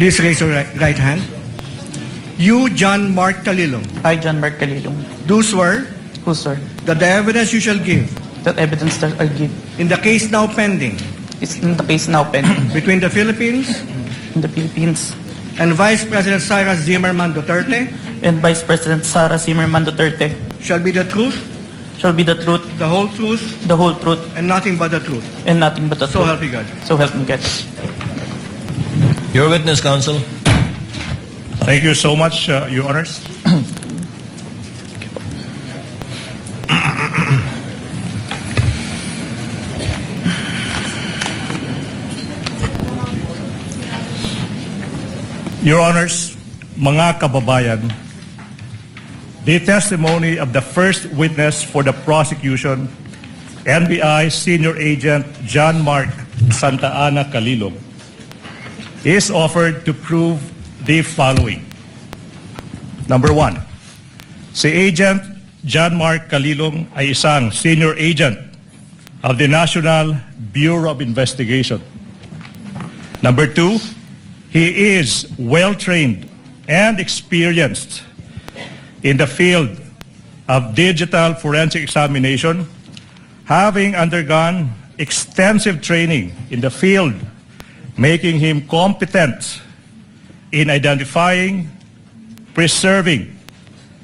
Please raise your right hand. You, John Mark Calilong, I, John Mark Calilong, do swear who swear that the evidence you shall give that evidence that I give in the case now pending is in the case now pending between the Philippines in the Philippines and Vice President Sara Zimmerman Duterte and Vice President Sara Zimmerman Duterte shall be the truth, shall be the truth, the whole truth, the whole truth, and nothing but the truth. and nothing but the So truth. help me God. So help me God. Your witness, counsel. Thank you so much, Your Honors. Your Honors, mga kababayan, the testimony of the first witness for the prosecution, NBI Senior Agent John Mark Santa Ana Calilong, is offered to prove the following. Number one, si Agent John Mark Calilong ay isang senior agent of the National Bureau of Investigation. Number two, he is well-trained and experienced in the field of digital forensic examination, having undergone extensive training in the field, making him competent in identifying, preserving,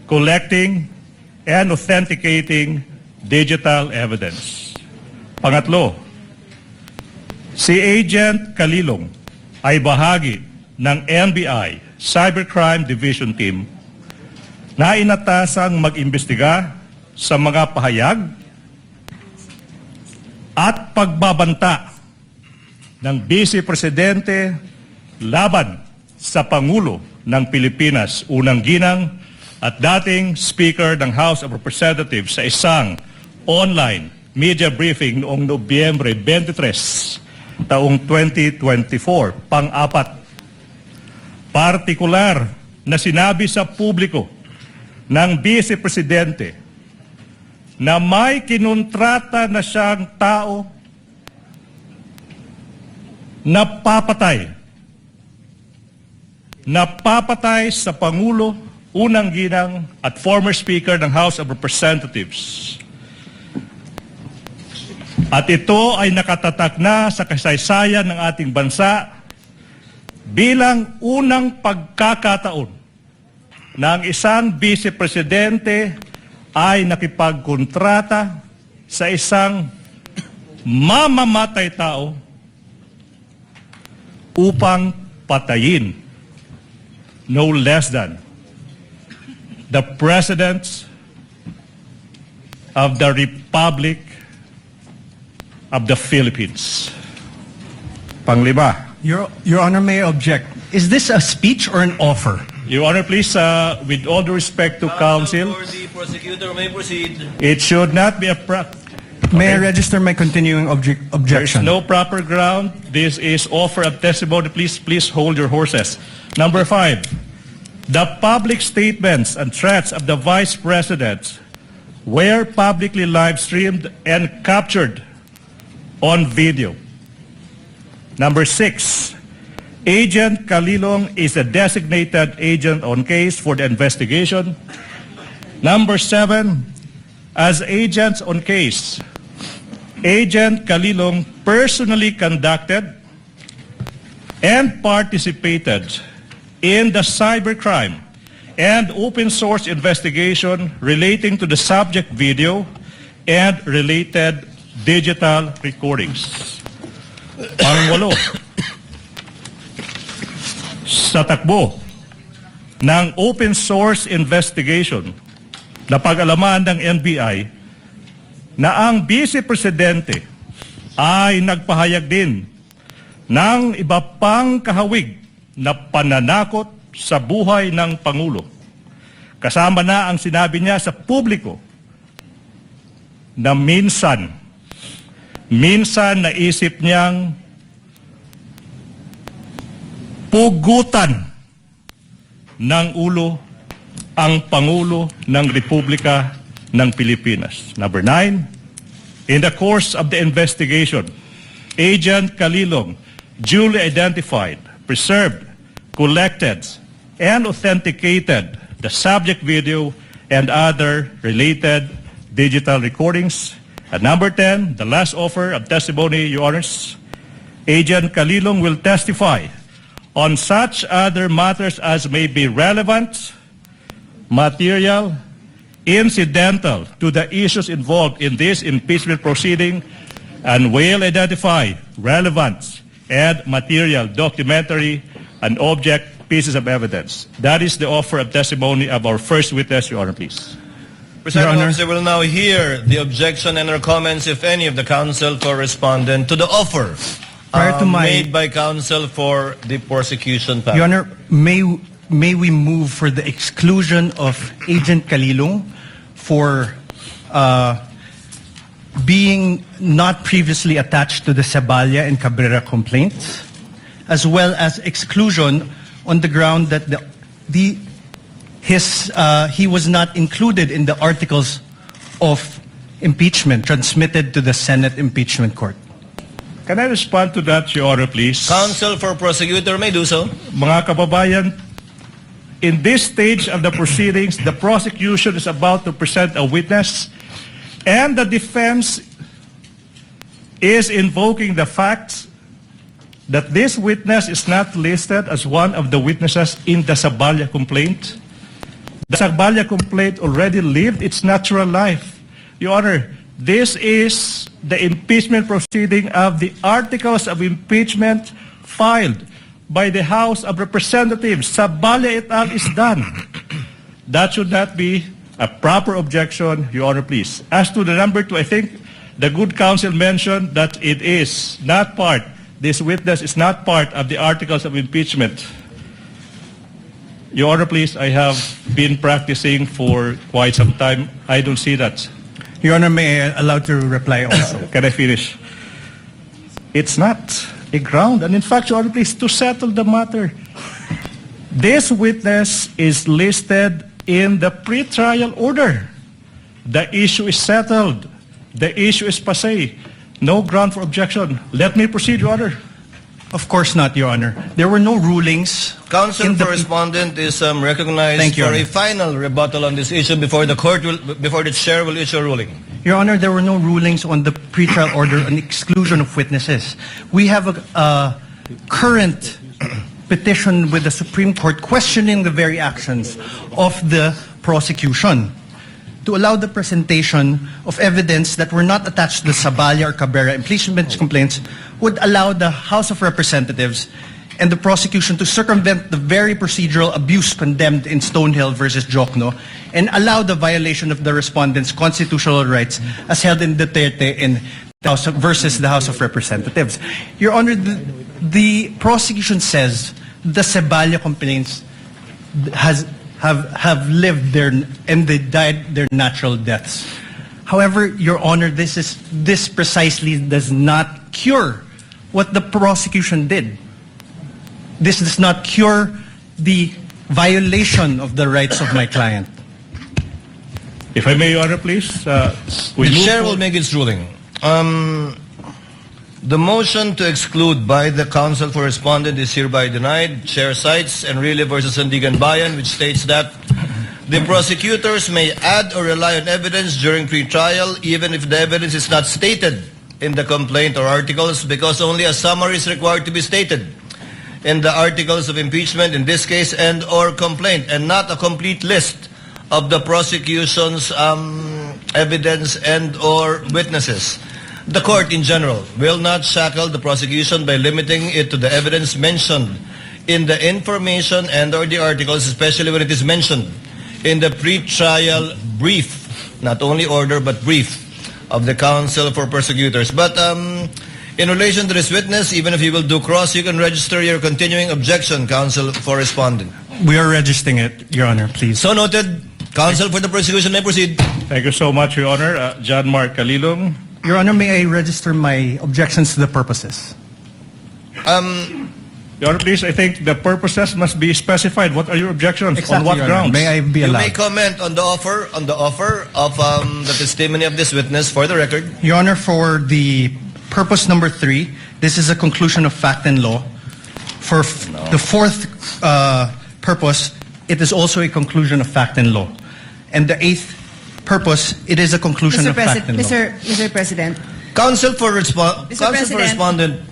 collecting, and authenticating digital evidence. Pangatlo, si Agent Calilong ay bahagi ng NBI Cybercrime Division Team na inatasang mag-imbestiga sa mga pahayag at pagbabanta ng Vice Presidente laban sa Pangulo ng Pilipinas, unang ginang at dating Speaker ng House of Representatives sa isang online media briefing noong Nobyembre 23, taong 2024, pang-apat. Partikular na sinabi sa publiko ng Vice Presidente na may kinontrata na siyang tao na papatay sa Pangulo, unang ginang at former Speaker ng House of Representatives. At ito ay nakatatak na sa kasaysayan ng ating bansa bilang unang pagkakataon na ang isang Vice Presidente ay nakipagkontrata sa isang mamamatay tao upang patayin no less than the President of the Republic of the Philippines. Panglima. Your Honor, may I object. Is this a speech or an offer? Your Honor, please, with all due respect to counsel, For the prosecutor may proceed. it should not be a May I register my continuing There is objection? no proper ground. This is offer of testimony. Please hold your horses. Number 5, the public statements and threats of the Vice President were publicly live streamed and captured on video. Number 6, Agent Calilong is a designated agent on case for the investigation. Number 7, as agents on case, Agent Calilong personally conducted and participated in the cybercrime and open source investigation relating to the subject video and related digital recordings. Pangwalo, sa takbo ng open source investigation na pag-alaman ng NBI na ang Vice Presidente ay nagpahayag din ng iba pang kahawig na pananakot sa buhay ng Pangulo. Kasama na ang sinabi niya sa publiko na minsan naisip niyang pugutan ng ulo ang Pangulo ng Republika ng Pilipinas. Number 9, in the course of the investigation, Agent Calilong duly identified, preserved, collected, and authenticated the subject video and other related digital recordings. And number 10, the last offer of testimony, Your Honors, Agent Calilong will testify on such other matters as may be relevant, material, incidental to the issues involved in this impeachment proceeding, and will identify relevant and material documentary and object pieces of evidence. That is the offer of testimony of our first witness, Your Honor, please. Presiding Honor. officer will now hear the objection and or comments, if any, of the counsel for respondent to the offer Prior to my- made by counsel for the prosecution panel. Your Honor, may we move for the exclusion of Agent Calilong for being not previously attached to the Saballa and Cabrera complaints, as well as exclusion on the ground that he was not included in the articles of impeachment transmitted to the Senate Impeachment Court. Can I respond to that, Your Honor, please? Counsel for prosecutor may do so. Mga kababayan, in this stage of the proceedings, the prosecution is about to present a witness, and the defense is invoking the fact that this witness is not listed as one of the witnesses in the Saballa complaint. The Saballa complaint already lived its natural life. Your Honor, this is the impeachment proceeding of the articles of impeachment filed by the House of Representatives. Saballa et al. Is done. That should not be a proper objection, Your Honor, please. As to the number 2, I think the good counsel mentioned that it is not part, this witness is not part of the articles of impeachment. Your Honor, please, I have been practicing for quite some time. I don't see that. Your Honor, may I allow to reply also? Can I finish? It's not a ground. And in fact, Your Honor, please, to settle the matter, this witness is listed in the pre-trial order. The issue is settled. The issue is passé. No ground for objection. Let me proceed, Your Honor. Of course not, Your Honor. There were no rulings. Counsel in the for respondent is recognized Thank you, for Your a Honor. final rebuttal on this issue before the chair will issue a ruling. Your Honor, there were no rulings on the pretrial order on exclusion of witnesses. We have a current petition with the Supreme Court questioning the very actions of the prosecution to allow the presentation of evidence that were not attached to the Saballa or Cabrera impeachment complaints would allow the House of Representatives and the prosecution to circumvent the very procedural abuse condemned in Stonehill versus Jokno and allow the violation of the respondent's constitutional rights as held in Duterte in versus the House of Representatives. Your Honor, the prosecution says the Saballa complaints have lived their and they died their natural deaths. However, Your Honor, this precisely does not cure what the prosecution did. This does not cure the violation of the rights of my client. If I may, Your Honor, please. We The move chair to- will make its ruling. The motion to exclude by the counsel for respondent is hereby denied. Chair cites Enrile versus Sandigan Bayan, which states that the prosecutors may add or rely on evidence during pre-trial even if the evidence is not stated in the complaint or articles, because only a summary is required to be stated in the articles of impeachment in this case and or complaint, and not a complete list of the prosecution's evidence and or witnesses. The court in general will not shackle the prosecution by limiting it to the evidence mentioned in the information and or the articles, especially when it is mentioned in the pre-trial brief, not only order but brief, of the counsel for prosecutors. But in relation to this witness, even if you will do cross, you can register your continuing objection, counsel for respondent. We are registering it, Your Honor, please. So noted. Counsel for the prosecution may proceed. Thank you so much, Your Honor. John Mark Calilong. Your Honor, may I register my objections to the purposes? Your Honor, please, I think the purposes must be specified. What are your objections? Exactly, On what Your Honor. grounds? May I be You may allowed? comment on the offer of the testimony of this witness for the record. Your Honor, for the purpose number 3, this is a conclusion of fact and law. For the fourth purpose, it is also a conclusion of fact and law. And the eighth purpose, it is a conclusion Mr. of fact and law. Mr. President, Counsel for President. respondent,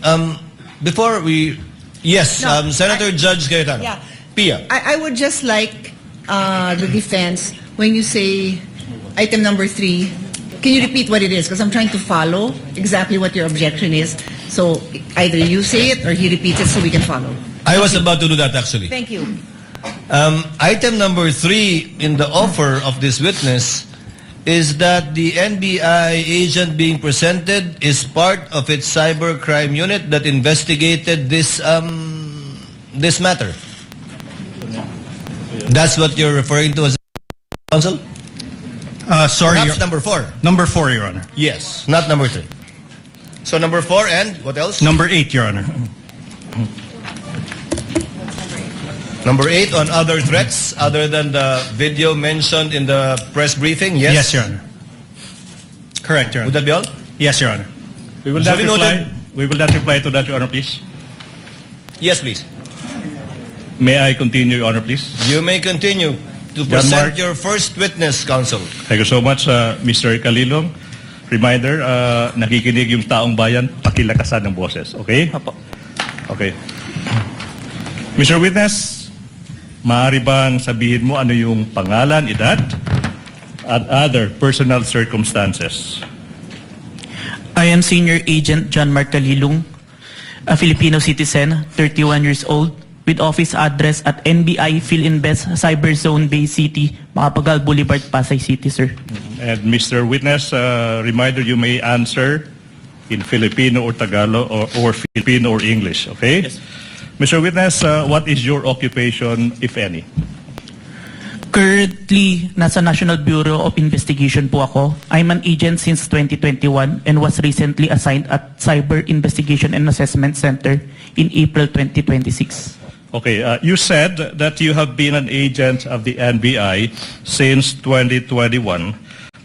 before we... Yes, No, Senator Judge Cayetano. yeah. Pia. I would just like the defense, when you say item number 3, can you repeat what it is? Because I'm trying to follow exactly what your objection is. So either you say it or he repeats it so we can follow. I was about to do that actually. Thank you. Item number 3 in the offer of this witness is that the NBI agent being presented is part of its cybercrime unit that investigated this this matter. That's what you're referring to as counsel? Sorry, Perhaps number 4. number 4, Your Honor. Yes, not number 3. So number 4 and what else? Number 8, Your Honor. Number 8 on other threats other than the video mentioned in the press briefing. Yes. Yes, Your Honor. Correct, Your Would Honor. that be all? Yes, Your Honor. We will So not we reply. noted- We will not reply to that, Your Honor, please. Yes, please. May I continue, Your Honor, please? You may continue to Mark. present your first witness, counsel. Thank you so much, Mr. Calilong. Reminder, nakikinig yung taong bayan, pakilakasan ng boses. Okay? Apo. Okay. Mr. Witness, maaari bang sabihin mo ano yung pangalan, edad, at other personal circumstances? I am Senior Agent John Mark Calilong, a Filipino citizen, 31 years old, with office address at NBI PhilInvest Cyber Zone Bay City, Macapagal Boulevard, Pasay City, sir. And Mr. Witness, reminder, you may answer in Filipino or Tagalog or Filipino or English, okay? Yes. Mr. Witness, what is your occupation, if any? Currently, nasa National Bureau of Investigation po ako. I'm an agent since 2021 and was recently assigned at Cyber Investigation and Assessment Center in April 2026. Okay, you said that you have been an agent of the NBI since 2021,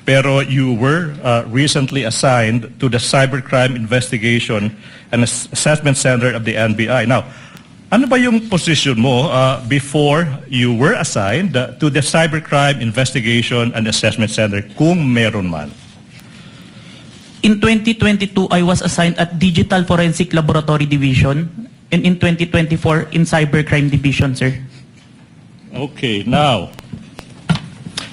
pero you were recently assigned to the Cybercrime Investigation and Assessment Center of the NBI. Now, ano ba yung position mo before you were assigned to the Cybercrime Investigation and Assessment Center, kung meron man? In 2022, I was assigned at Digital Forensic Laboratory Division and in 2024 in Cybercrime Division, sir. Okay, now,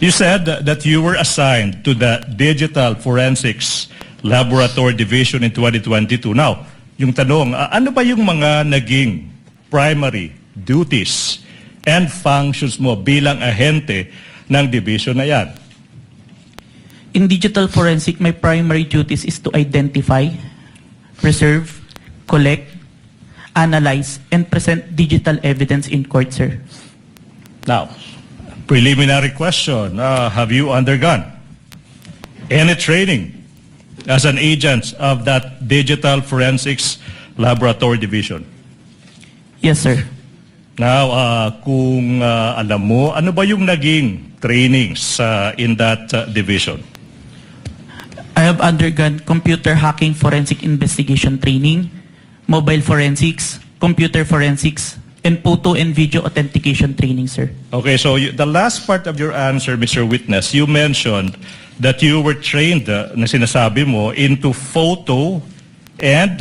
you said that you were assigned to the Digital Forensics Laboratory Division in 2022. Now, yung tanong, ano ba yung mga naging primary duties and functions mo bilang ahente ng division na yan? In digital forensic, my primary duties is to identify, preserve, collect, analyze, and present digital evidence in court, sir. Now, preliminary question, have you undergone any training as an agent of that Digital Forensics Laboratory Division? Yes, sir. Now, kung alam mo, ano ba yung naging trainings in that division? I have undergone computer hacking forensic investigation training, mobile forensics, computer forensics, and photo and video authentication training, sir. Okay, so the last part of your answer, Mr. Witness, you mentioned that you were trained, na sinasabi mo, into photo and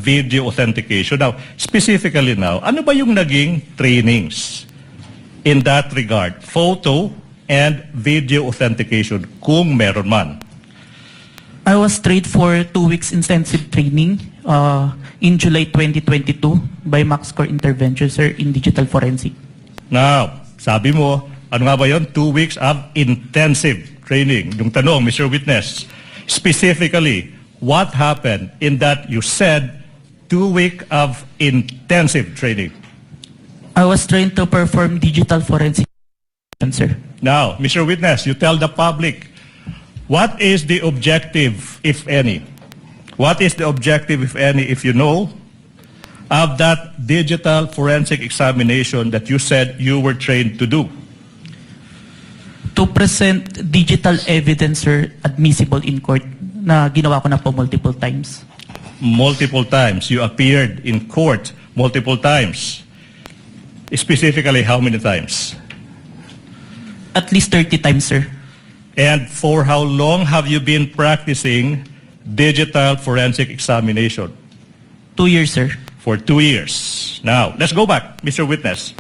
video authentication. Now, specifically now, ano ba yung naging trainings in that regard? Photo and video authentication, kung meron man. I was trained for 2 weeks intensive training in July 2022 by MaxCore Intervention, sir, in digital forensic. Now, sabi mo, ano nga ba yun? 2 weeks of intensive training. Yung tanong, Mr. Witness, specifically, what happened in that you said 2 weeks of intensive training? I was trained to perform digital forensic, sir. Now, Mr. Witness, you tell the public, what is the objective, if any? What is the objective, if any, if you know, of that digital forensic examination that you said you were trained to do? To present digital evidence, sir, admissible in court na ginawa ko na po multiple times. Multiple times you appeared in court multiple times. Specifically, how many times? At least 30 times, sir. And for how long have you been practicing digital forensic examination? 2 years, sir. For 2 years. Now, let's go back, Mr. Witness.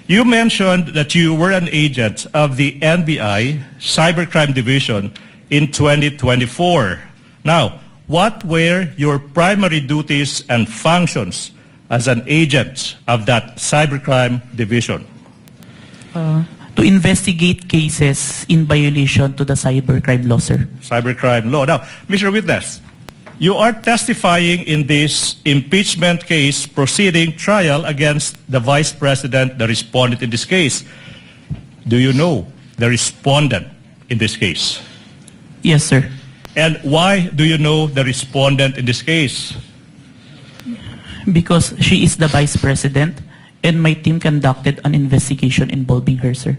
You mentioned that you were an agent of the NBI Cybercrime Division in 2024. Now, what were your primary duties and functions as an agent of that Cybercrime Division? To investigate cases in violation to the cybercrime law, sir. Cybercrime law. Now, Mr. Witness, you are testifying in this impeachment case proceeding trial against the Vice President, the respondent in this case. Do you know the respondent in this case? Yes, sir. And why do you know the respondent in this case? Because she is the Vice President and my team conducted an investigation involving her, sir.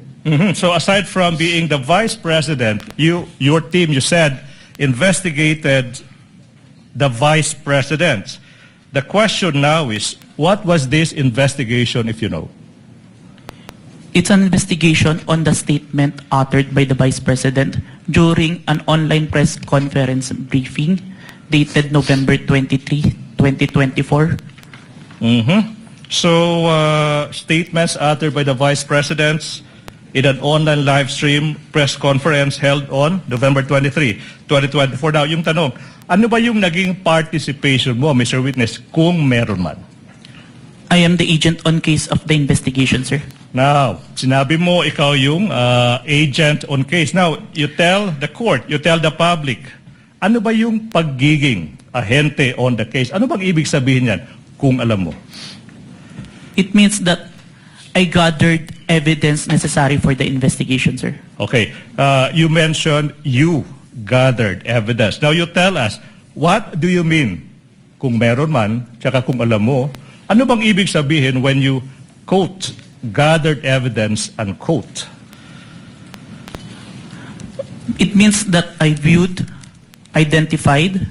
So aside from being the Vice President, your team, you said, investigated the Vice President. The question now is, what was this investigation, if you know? It's an investigation on the statement uttered by the Vice President during an online press conference briefing dated November 23, 2024. So statements uttered by the Vice Presidents in an online live stream press conference held on November 23, 2024. Now, yung tanong, ano ba yung naging participation mo, Mr. Witness, kung meron man? I am the agent on case of the investigation, sir. Now, sinabi mo ikaw yung agent on case. Now, you tell the court, you tell the public, ano ba yung pagiging ahente on the case? Ano bang ibig sabihin yan kung alam mo? It means that I gathered evidence necessary for the investigation, sir. Okay. You mentioned you gathered evidence. Now, you tell us, what do you mean kung meron man, tsaka kung alam mo, ano bang ibig sabihin when you quote, gathered evidence, unquote? It means that I viewed, identified,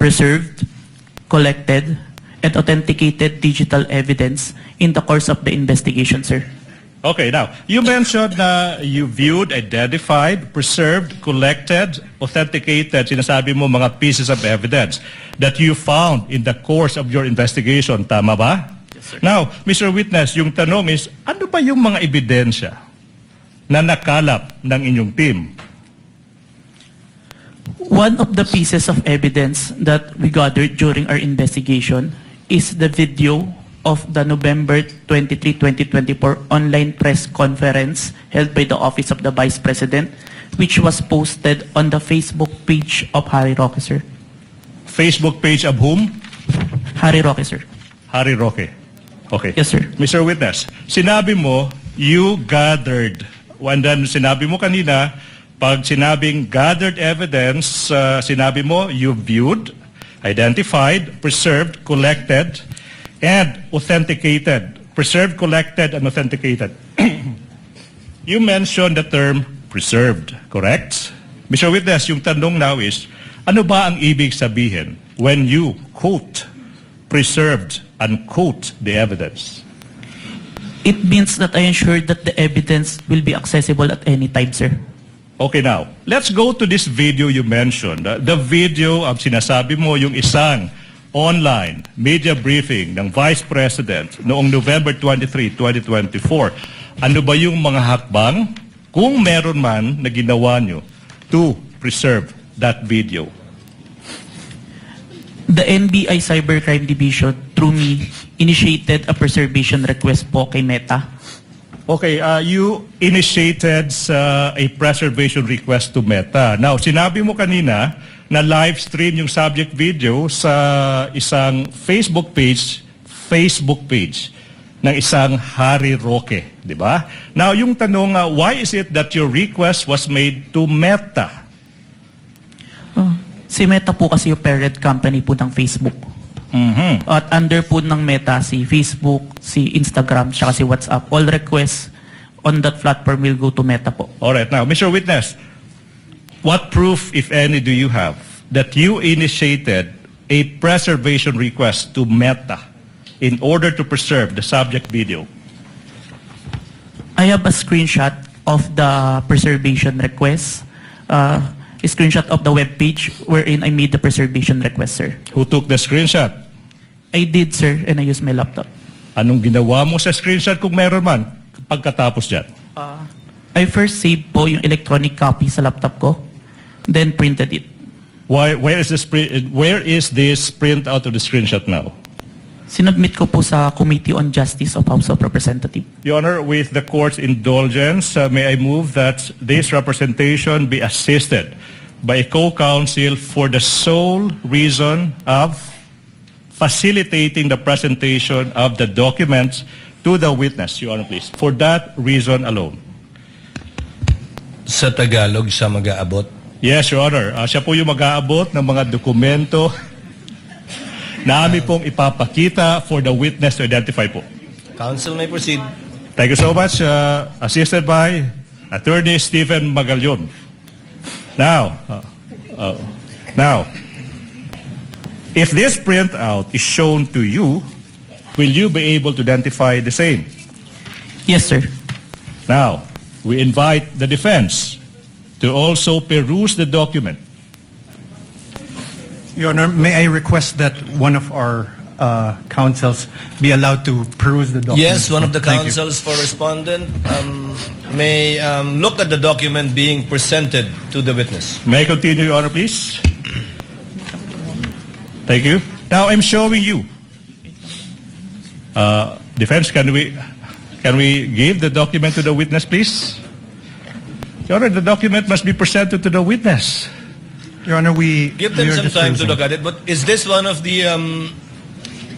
preserved, collected, and authenticated digital evidence in the course of the investigation, sir. Okay, now, you mentioned na you viewed, identified, preserved, collected, authenticated, sinasabi mo mga pieces of evidence that you found in the course of your investigation. Tama ba? Yes, sir. Now, Mr. Witness, yung tanong is, ano ba yung mga ebidensya na nakalap ng inyong team? One of the pieces of evidence that we gathered during our investigation is the video of the November 23, 2024 online press conference held by the Office of the Vice President, which was posted on the Facebook page of Harry Roque, sir. Facebook page of whom? Harry Roque, sir. Harry Roque. Okay. Yes, sir. Mr. Witness, sinabi mo, you gathered. And then sinabi mo kanina, pag sinabing gathered evidence, sinabi mo, you viewed, identified, preserved, collected, and authenticated. Preserved, collected, and authenticated. You mentioned the term preserved, correct? Mr. Witness, yung tanong now is, ano ba ang ibig sabihin when you quote, preserved, unquote the evidence? It means that I ensure that the evidence will be accessible at any time, sir. Okay, now, let's go to this video you mentioned. The video of sinasabi mo yung isang online media briefing ng Vice President noong November 23, 2024. Ano ba yung mga hakbang, kung meron man, na ginawa nyo to preserve that video? The NBI Cybercrime Division, through me, initiated a preservation request po kay Meta. Okay, you initiated a preservation request to Meta. Now, sinabi mo kanina na live stream yung subject video sa isang Facebook page ng isang Harry Roque, di ba? Now, yung tanong, why is it that your request was made to Meta? Si Meta po kasi yung parent company po ng Facebook. At under po ng Meta, si Facebook, si Instagram, tsaka si WhatsApp, all requests on that platform will go to Meta po. Alright, now, Mr. Witness, what proof, if any, do you have that you initiated a preservation request to Meta in order to preserve the subject video? I have a screenshot of the preservation request, a screenshot of the web page wherein I made the preservation request, sir. Who took the screenshot? I did, sir, and I used my laptop. Anong ginawa mo sa screenshot kung meron man pagkatapos dyan? I first saved po yung electronic copy sa laptop ko, then printed it. Where is this printout of the screenshot now? Sinubmit ko po sa Committee on Justice of House of Representatives. Your Honor, with the court's indulgence, may I move that this representation be assisted by a co-counsel for the sole reason of facilitating the presentation of the documents to the witness, Your Honor, please. For that reason alone. Sa Tagalog siya mag-aabot. Yes, Your Honor. Siya po yung mag-aabot ng mga dokumento na amin pong ipapakita for the witness to identify po. Counsel may proceed. Thank you so much. Assisted by Attorney Stephen Magallon. Now, if this printout is shown to you, will you be able to identify the same? Yes, sir. Now, we invite the defense to also peruse the document. Your Honor, may I request that one of our counsels be allowed to peruse the document? Yes, one of the Thank you. counsels for respondent may look at the document being presented to the witness. May I continue, Your Honor, please? Thank you. Now, I'm showing you. Defense, can we give the document to the witness, please? Your Honor, the document must be presented to the witness. Your Honor, Give them we are some time to disclosing. look at it. But is this one of the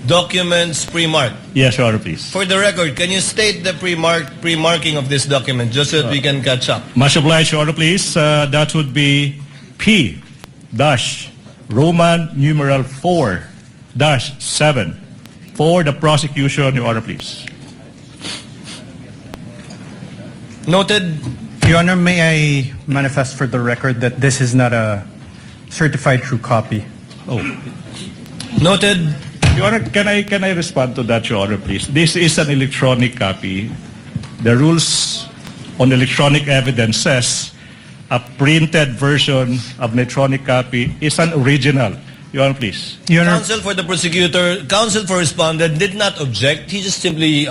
documents pre-marked? Yes, Your Honor, please. For the record, can you state the pre-marking of this document just so that we can catch up? Much obliged, Your Honor, please. That would be P dash Roman numeral 4 dash 7 for the prosecution, Your Honor, please. Noted. Your Honor, may I manifest for the record that this is not a certified true copy? Oh. Noted. Your Honor, can I respond to that, Your Honor, please? This is an electronic copy. The rules on electronic evidence says a printed version of an electronic copy is an original. Your Honor, please. Your Honor, Counsel for the prosecutor, counsel for respondent did not object. He just simply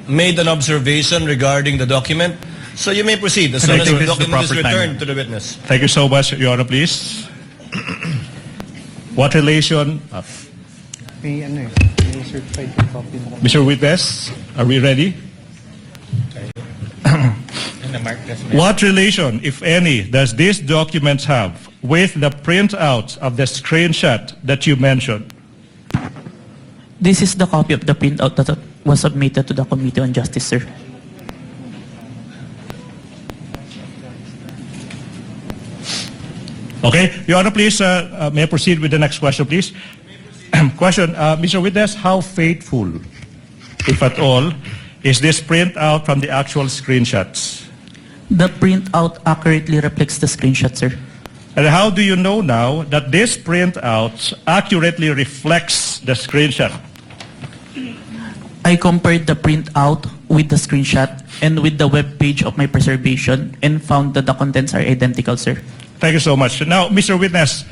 made an observation regarding the document. So you may proceed as And soon I as think the this is the document is proper time. returned to the witness. Thank you so much, Your Honor, please. What relation... may certified true copy. Mr. Witness, are we ready? What relation, if any, does this document have with the printout of the screenshot that you mentioned? This is the copy of the printout that was submitted to the Committee on Justice, sir. Okay, Your Honor, please, may I proceed with the next question, please? Question, Mr. Witness, how faithful, if at all, is this printout from the actual screenshots? The printout accurately reflects the screenshot, sir. And how do you know now that this printout accurately reflects the screenshot? I compared the printout with the screenshot and with the web page of my preservation and found that the contents are identical, sir. Thank you so much. Now, Mr. Witness,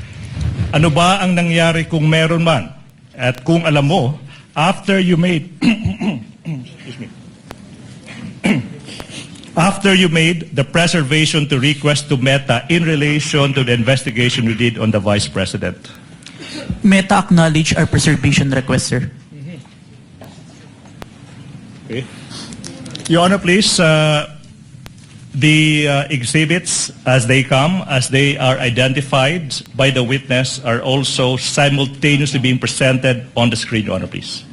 ano ba ang nangyari kung meron man? At kung alam mo, after you made excuse me. After you made the preservation to request to Meta in relation to the investigation we did on the Vice President. Meta acknowledged our preservation request, sir. Okay. Your Honor, please, the exhibits as they come, as they are identified by the witness, are also simultaneously being presented on the screen, Your Honor, please.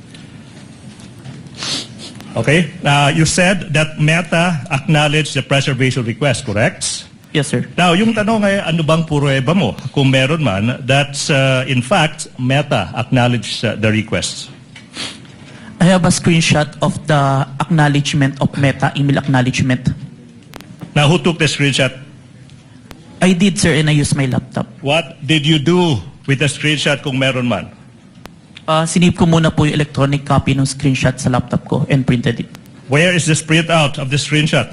Okay. You said that Meta acknowledged the preservation request, correct? Yes, sir. Now, yung tanong ay, ano bang pruweba mo? Kung meron man, that's in fact, Meta acknowledged the request. I have a screenshot of the acknowledgement of Meta, email acknowledgement. Now, who took the screenshot? I did, sir, and I used my laptop. What did you do with the screenshot kung meron man? Sinave ko muna po yung electronic copy ng screenshot sa laptop ko and printed it. Where is this printout of the screenshot?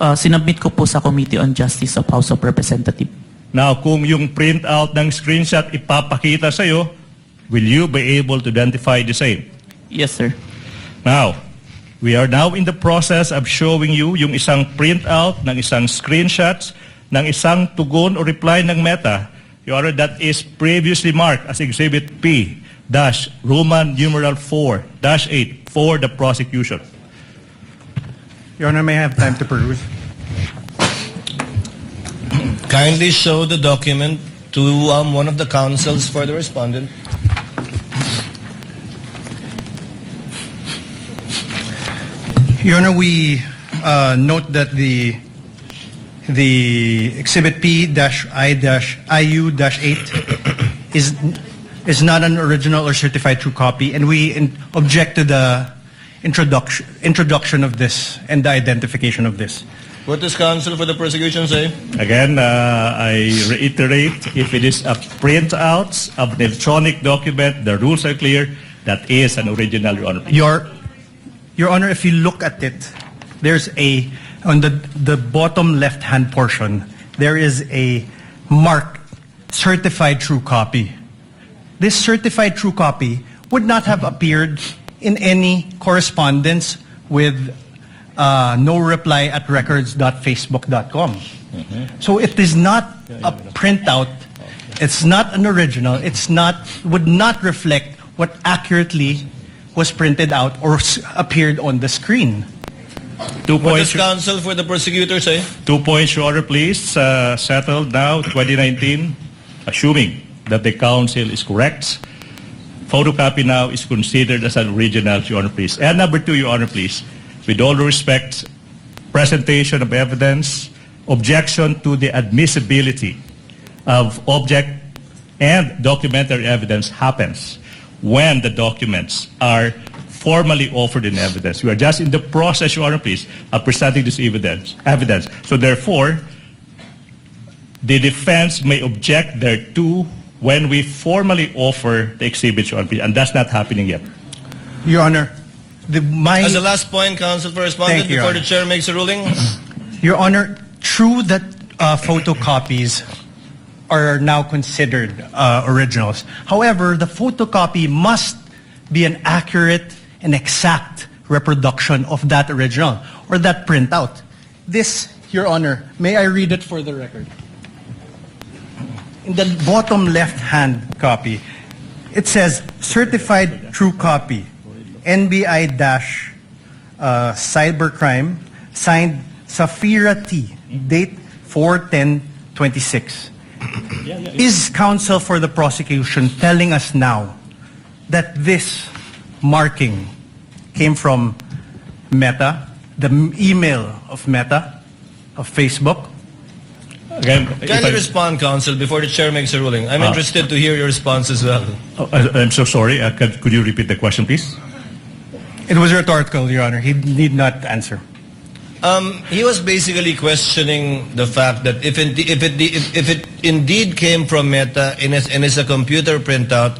Sinubmit ko po sa Committee on Justice of House of Representatives. Now, kung yung printout ng screenshot ipapakita sa'yo, will you be able to identify the same? Yes, sir. Now, we are now in the process of showing you yung isang printout ng isang screenshots ng isang tugon o reply ng Meta, Your Honor, that is previously marked as Exhibit P-Roman numeral 4-8 for the prosecution. Your Honor, may I have time to peruse? Kindly show the document to one of the counsels for the respondent. Your Honor, we note that the Exhibit P-IU-8 is not an original or certified true copy, and we object to the introduction of this and the identification of this. What does counsel for the prosecution say? Again, I reiterate, if it is a printout of an electronic document, the rules are clear, that is an original, Your Honor. Your Honor, if you look at it, there's on the bottom left-hand portion, there is a marked certified true copy. This certified true copy would not have appeared in any correspondence with no reply at records.facebook.com. So it is not a printout. It's not an original. Would not reflect what accurately was printed out or appeared on the screen. 2 What does points, counsel for the prosecutor say? 2 points, Your Honor, please. Settled now, 2019, assuming that the counsel is correct. Photocopy now is considered as an original, Your Honor, please. And number 2, Your Honor, please. With all due respect, presentation of evidence, objection to the admissibility of object and documentary evidence happens when the documents are formally offered in evidence. We are just in the process, Your Honor, please, of presenting this evidence. So therefore, the defense may object thereto when we formally offer the exhibits, Your Honor, please, and that's not happening yet. Your Honor, As a last point, counsel for respondent, Thank you, before Your the chair makes a ruling. Your Honor, true that photocopies are now considered originals. However, the photocopy must be an accurate and exact reproduction of that original or that printout. This, Your Honor, may I read it for the record? In the bottom left-hand copy, it says, certified true copy, NBI-cybercrime, signed Safira T, date 4/10/26. Is counsel for the prosecution telling us now that this marking came from Meta, the email of Meta, of Facebook? Again, if Kindly I- respond, counsel, before the chair makes a ruling. I'm interested to hear your response as well. I'm so sorry. Could you repeat the question, please? It was rhetorical, Your Honor. He need not answer. He was basically questioning the fact that if it indeed came from Meta and is a computer printout,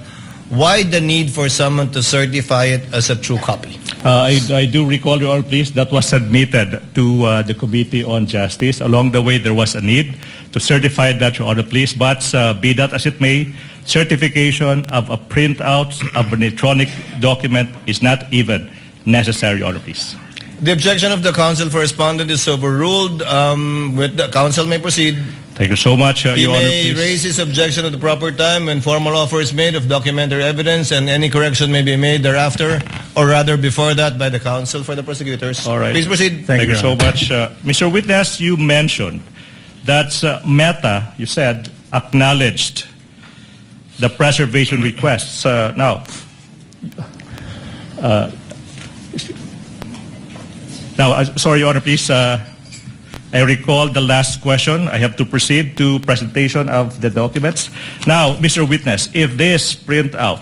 why the need for someone to certify it as a true copy? I do recall, Your Honor, please, that was submitted to the Committee on Justice. Along the way, there was a need to certify that, Your Honor, please. But be that as it may, certification of a printout of an electronic document is not even necessary, Your Honor, please. The objection of the counsel for respondent is overruled. With the counsel may proceed. Thank you so much, He Your Honor, may please. raise his objection at the proper time when formal offer is made of documentary evidence, and any correction may be made thereafter, or rather before that, by the counsel for the prosecutors. All right. Please proceed. Thank you Your so much. Mr. Witness, you mentioned that Meta, you said, acknowledged the preservation requests. Sorry, Your Honor, please. I recall the last question. I have to proceed to presentation of the documents. Now, Mr. Witness, if this printout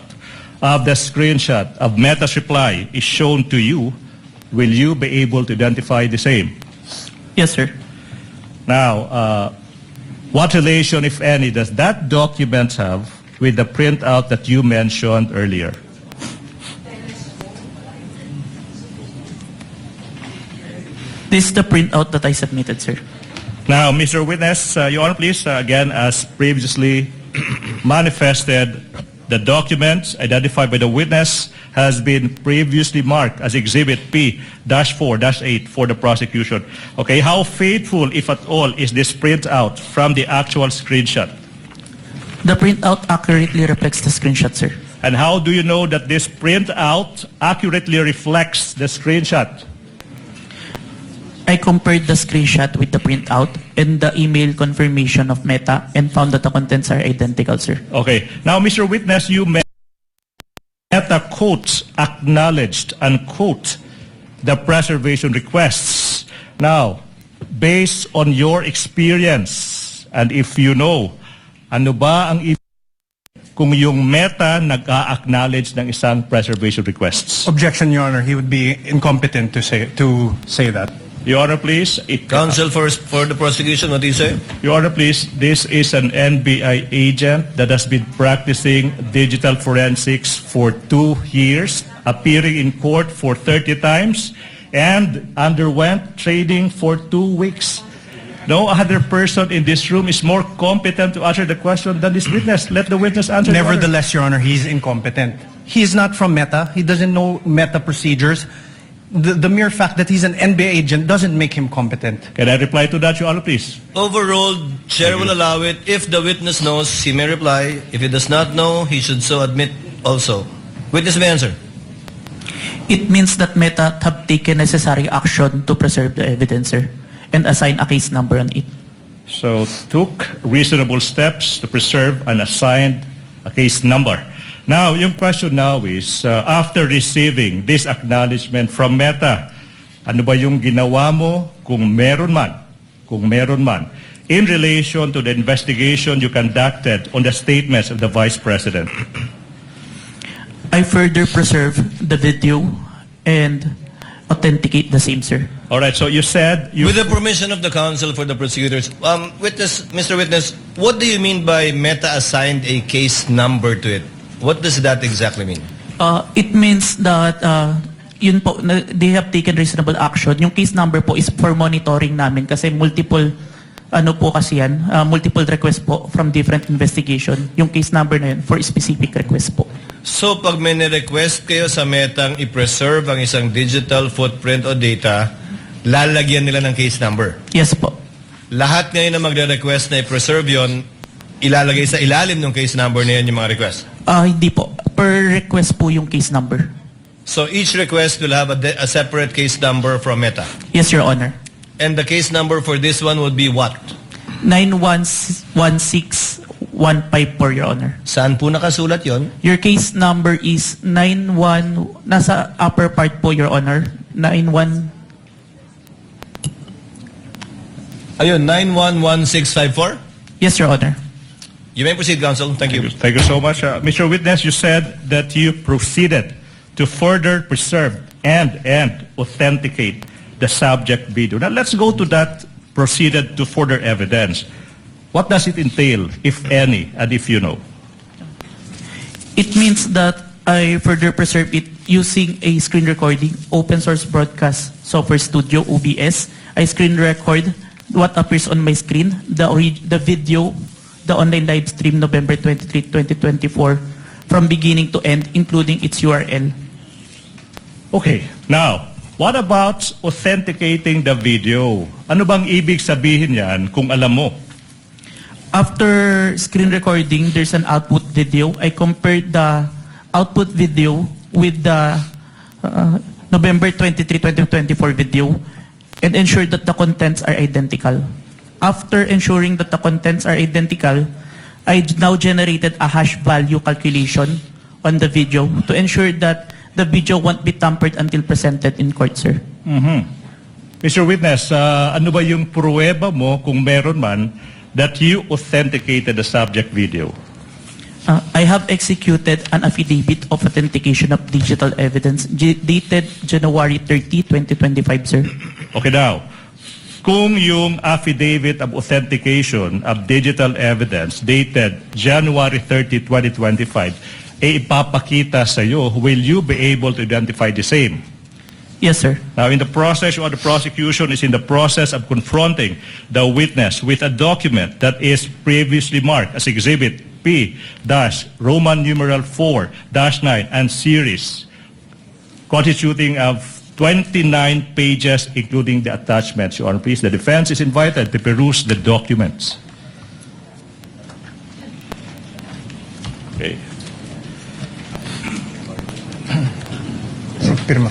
of the screenshot of Meta's reply is shown to you, will you be able to identify the same? Yes, sir. Now, what relation, if any, does that document have with the printout that you mentioned earlier? This is the printout that I submitted, sir. Now, Mr. Witness, Your Honor, please, again, as previously manifested, the documents identified by the witness has been previously marked as Exhibit P-4-8 for the prosecution. Okay, how faithful, if at all, is this printout from the actual screenshot? The printout accurately reflects the screenshot, sir. And how do you know that this printout accurately reflects the screenshot? I compared the screenshot with the printout and the email confirmation of Meta and found that the contents are identical, sir. Okay. Now, Mr. Witness, you Meta quotes acknowledged, unquote, the preservation requests. Now, based on your experience, and if you know, ano ba ang kung yung Meta nag-a-acknowledge ng isang preservation requests? Objection, Your Honor. He would be incompetent to say that. Your Honor, please. Counsel for the prosecution, what do you say? Your Honor, please, this is an NBI agent that has been practicing digital forensics for 2 years, appearing in court for 30 times, and underwent training for 2 weeks. No other person in this room is more competent to answer the question than this witness. Let the witness answer. Nevertheless, Your Honor, he's incompetent. He's not from Meta. He doesn't know Meta procedures. The mere fact that he's an NBA agent doesn't make him competent. Can I reply to that, Your Honor, please? Overruled, Chair will allow it. If the witness knows, he may reply. If he does not know, he should so admit also. Witness may answer. It means that Meta have taken necessary action to preserve the evidence, sir, and assign a case number on it. So, took reasonable steps to preserve and assigned a case number. Now, yung question now is, after receiving this acknowledgement from Meta, ano ba yung ginawa mo kung meron man, in relation to the investigation you conducted on the statements of the Vice President? I further preserve the video and authenticate the same, sir. All right, so you said you... With the permission of the counsel for the prosecutors, Mr. Witness, what do you mean by Meta assigned a case number to it? What does that exactly mean? It means that yun po, they have taken reasonable action. Yung case number po is for monitoring namin kasi multiple multiple requests po from different investigation. Yung case number na yun for specific request po. So pag may request kayo sa Metang i-preserve ang isang digital footprint o data, lalagyan nila ng case number? Yes po. Lahat ngayon na magre-request na i-preserve yon, ilalagay sa ilalim ng case number na yan yung mga request? Hindi po. Per request po yung case number. So each request will have a separate case number from Meta? Yes, Your Honor. And the case number for this one would be what? 916154, Your Honor. Saan po nakasulat yon? Your case number is 91, nasa upper part po, Your Honor. 91... Ayun, 911654? Yes, Your Honor. You may proceed, counsel. Thank you. Thank you so much. Mr. Witness, you said that you proceeded to further preserve and authenticate the subject video. Now, let's go to that proceeded to further evidence. What does it entail, if any, and if you know? It means that I further preserve it using a screen recording, open source broadcast software studio, OBS. I screen record what appears on my screen, the video, the online live stream November 23, 2024, from beginning to end, including its URL. Okay, now, what about authenticating the video? Ano bang ibig sabihin yan kung alam mo? After screen recording, there's an output video. I compared the output video with the November 23, 2024 video and ensured that the contents are identical. After ensuring that the contents are identical, I now generated a hash value calculation on the video to ensure that the video won't be tampered until presented in court, sir. Mr. Witness, ano ba yung pruweba mo kung meron man that you authenticated the subject video? I have executed an affidavit of authentication of digital evidence dated January 30, 2025, sir. Okay, now, kung yung affidavit of authentication of digital evidence dated January 30, 2025, ipapakita sa iyo, will you be able to identify the same? Yes, sir. Now, in the process, or the prosecution is in the process of confronting the witness with a document that is previously marked as Exhibit P-Roman numeral 4-9 and series, constituting of 29 pages, including the attachments. Your Honor, please, the defense is invited to peruse the documents. Okay. Pirma.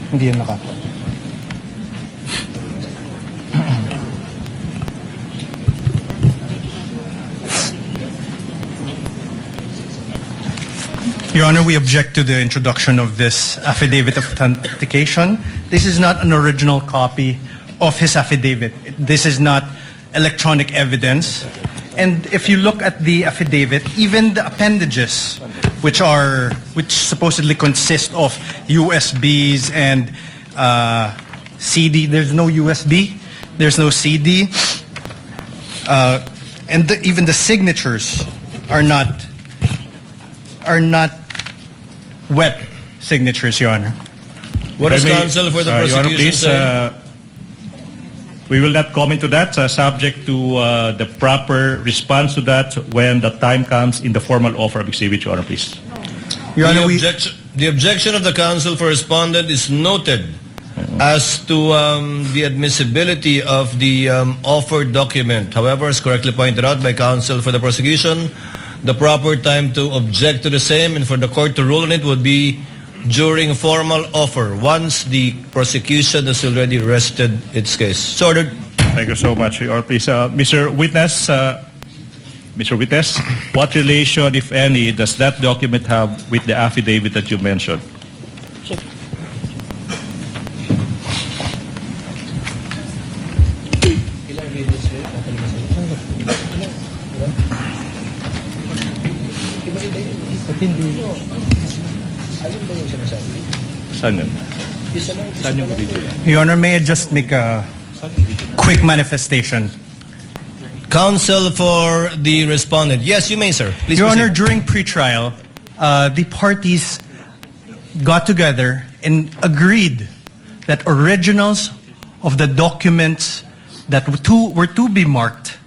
Hindi yan naka. Your Honor, we object to the introduction of this affidavit of authentication. This is not an original copy of his affidavit. This is not electronic evidence. And if you look at the affidavit, even the appendages, which supposedly consist of USBs and CD, there's no USB, there's no CD, and even the signatures are not wet signatures, Your Honor. What is If I may, counsel for the Your Honor, prosecution please, saying? we will not comment to that, subject to the proper response to that when the time comes in the formal offer of exhibit, Your Honor, please. Your Honor, The objection of the counsel for respondent is noted as to the admissibility of the offered document. However, as correctly pointed out by counsel for the prosecution, the proper time to object to the same and for the court to rule on it would be during formal offer, once the prosecution has already rested its case. So ordered. Thank you so much, Your Honor, please. Mr. Witness, what relation, if any, does that document have with the affidavit that you mentioned? Saan yun? Saan yung original? Your Honor, may I just make a quick manifestation? Counsel for the respondent. Yes, you may, sir. Please Your proceed. Honor, during pretrial, the parties got together and agreed that originals of the documents that were to be marked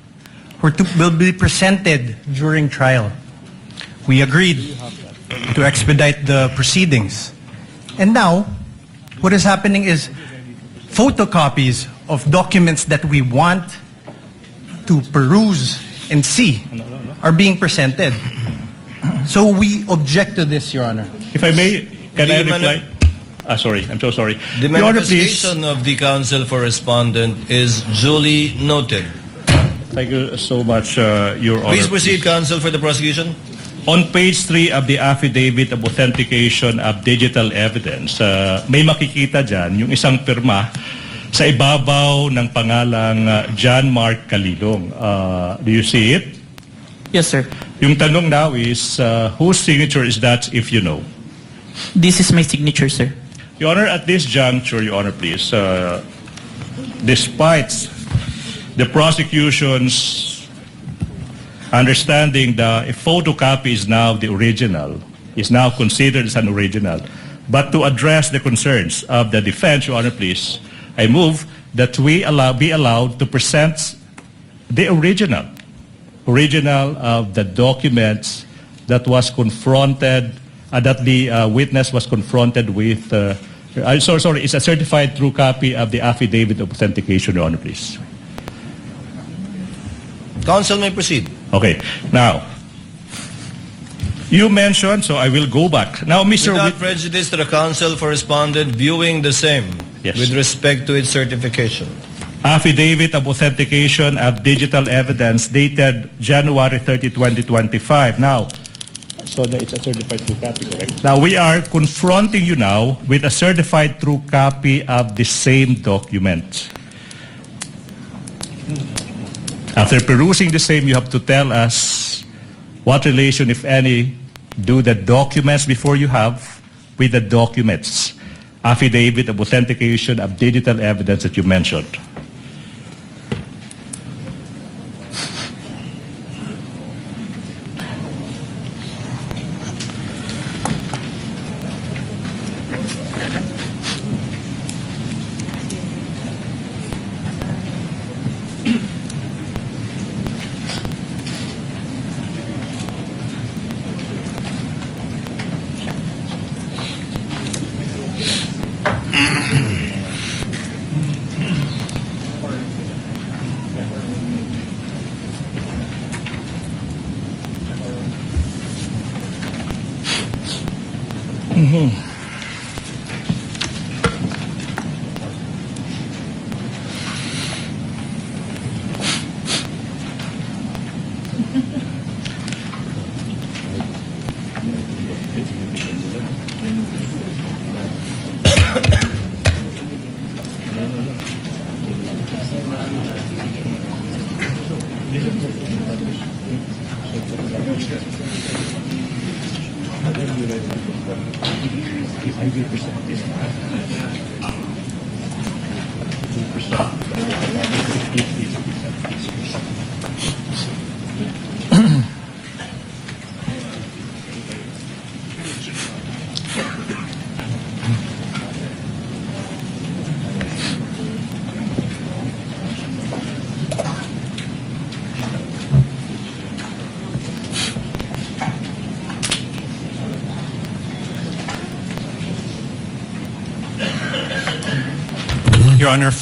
will be presented during trial. We agreed to expedite the proceedings. And now, what is happening is photocopies of documents that we want to peruse and see are being presented. So we object to this, Your Honor. If I may, can I The reply? Sorry, I'm so sorry. The Your Honor, please. manifestation of the counsel for respondent is duly noted. Thank you so much, Your Honor. Please proceed, counsel for the prosecution. On page 3 of the affidavit of authentication of digital evidence, may makikita dyan yung isang pirma sa ibabaw ng pangalang John Mark Calilong. Do you see it? Yes, sir. Yung tanong now is, whose signature is that, if you know? This is my signature, sir. Your Honor, at this juncture, Your Honor, please, despite the prosecution's understanding that a photocopy is now the original, is now considered as an original, but to address the concerns of the defense, Your Honor, please, I move that we be allowed to present the original of the documents that was confronted, that the witness was confronted with Sorry, it's a certified true copy of the affidavit of authentication, Your Honor, please. Counsel may proceed. Okay. Now, you mentioned, so I will go back. Now, Mr. Without prejudice to the counsel for respondent viewing the same Yes. with respect to its certification. Affidavit of authentication of digital evidence dated January 30, 2025. Now, so it's a certified true copy, correct? Now, we are confronting you now with a certified true copy of the same document. After perusing the same, you have to tell us what relation, if any, do the documents before you have with the documents, affidavit of authentication of digital evidence that you mentioned. Your Honor,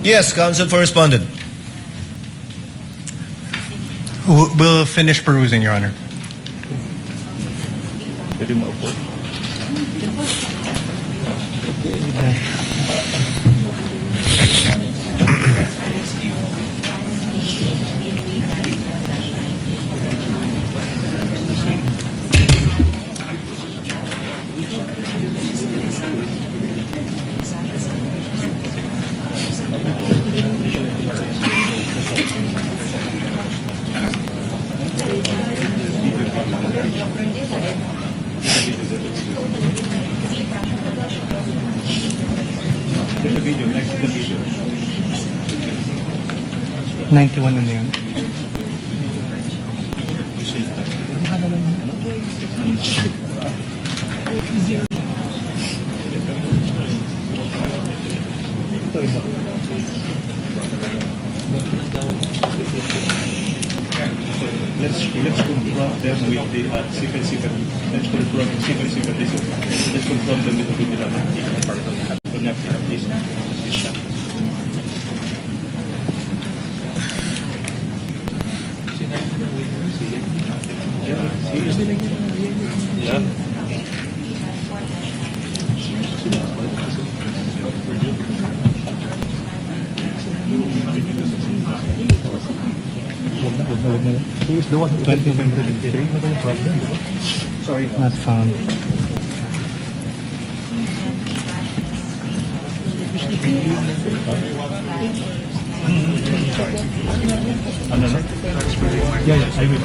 Yes, counsel for respondent. we'll finish perusing, Your Honor. Ninety-one na yun. Let's confront them with the secret. Let's confront secret. Let's confront them with the digital part of this shot. He's the one who 2023. What the problem? Sorry, not found. Yeah, I will.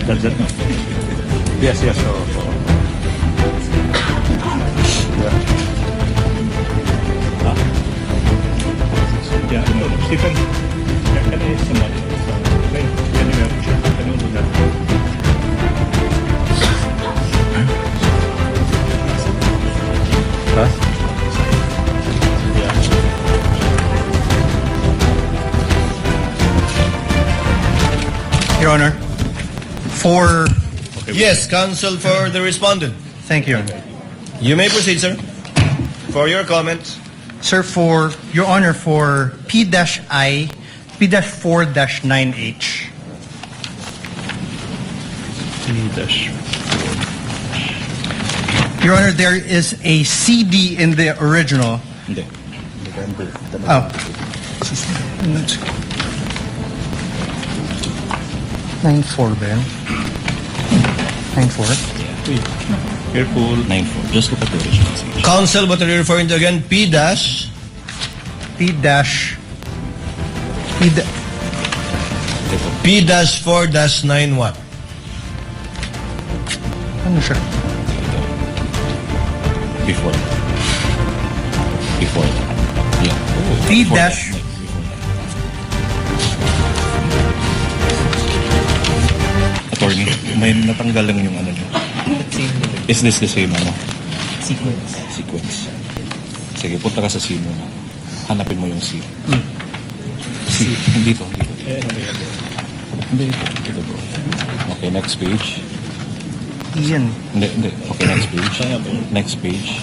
That's it. Yes. Yeah. Yeah, no, Stephen, can I ask somebody? Can you do that? Huh? Yeah. Your Honor, for... Yes, counsel for the respondent. Thank you, Your Honor. You may proceed, sir. For your comments. Sir, for Your Honor, for P-I, P-4-9H. Your Honor, there is a CD in the original. Oh. 9-4 ba yun? 9-4? Careful. 9-4. Just look at the original page. Counsel, what are you referring to again? P-dash? P-4-9 what? Ano siya? Before. Yeah. P-dash... Attorney, may natanggal lang yung ano nyo. Is this the same ano? Sequence. Sige, punta ka sa C muna. Hanapin mo yung C. C. Dito. Dito bro. Okay, next page. Iyan. Hindi. Okay, next page. Next page.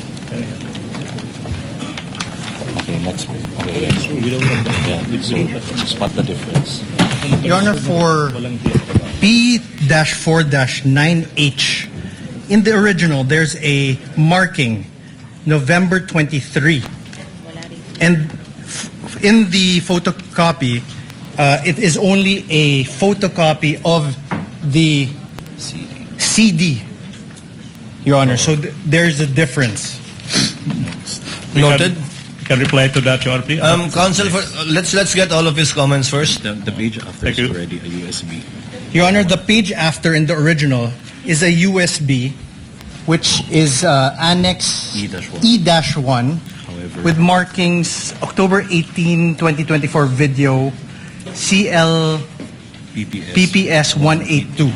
Okay, next page. Okay, yes. Yeah, so spot the difference. Your Honor, for P-4-9H, in the original, there's a marking, November 23. And in the photocopy, it is only a photocopy of the CD, Your Honor. So there's a difference. Noted. Can reply to that, Your Honor, please? Counsel, let's get all of his comments first. The page after Thank is you. already a USB. Your Honor, the page after in the original is a USB, which is Annex E-1. E-1 However, with markings October 18, 2024 video CL PPS 182.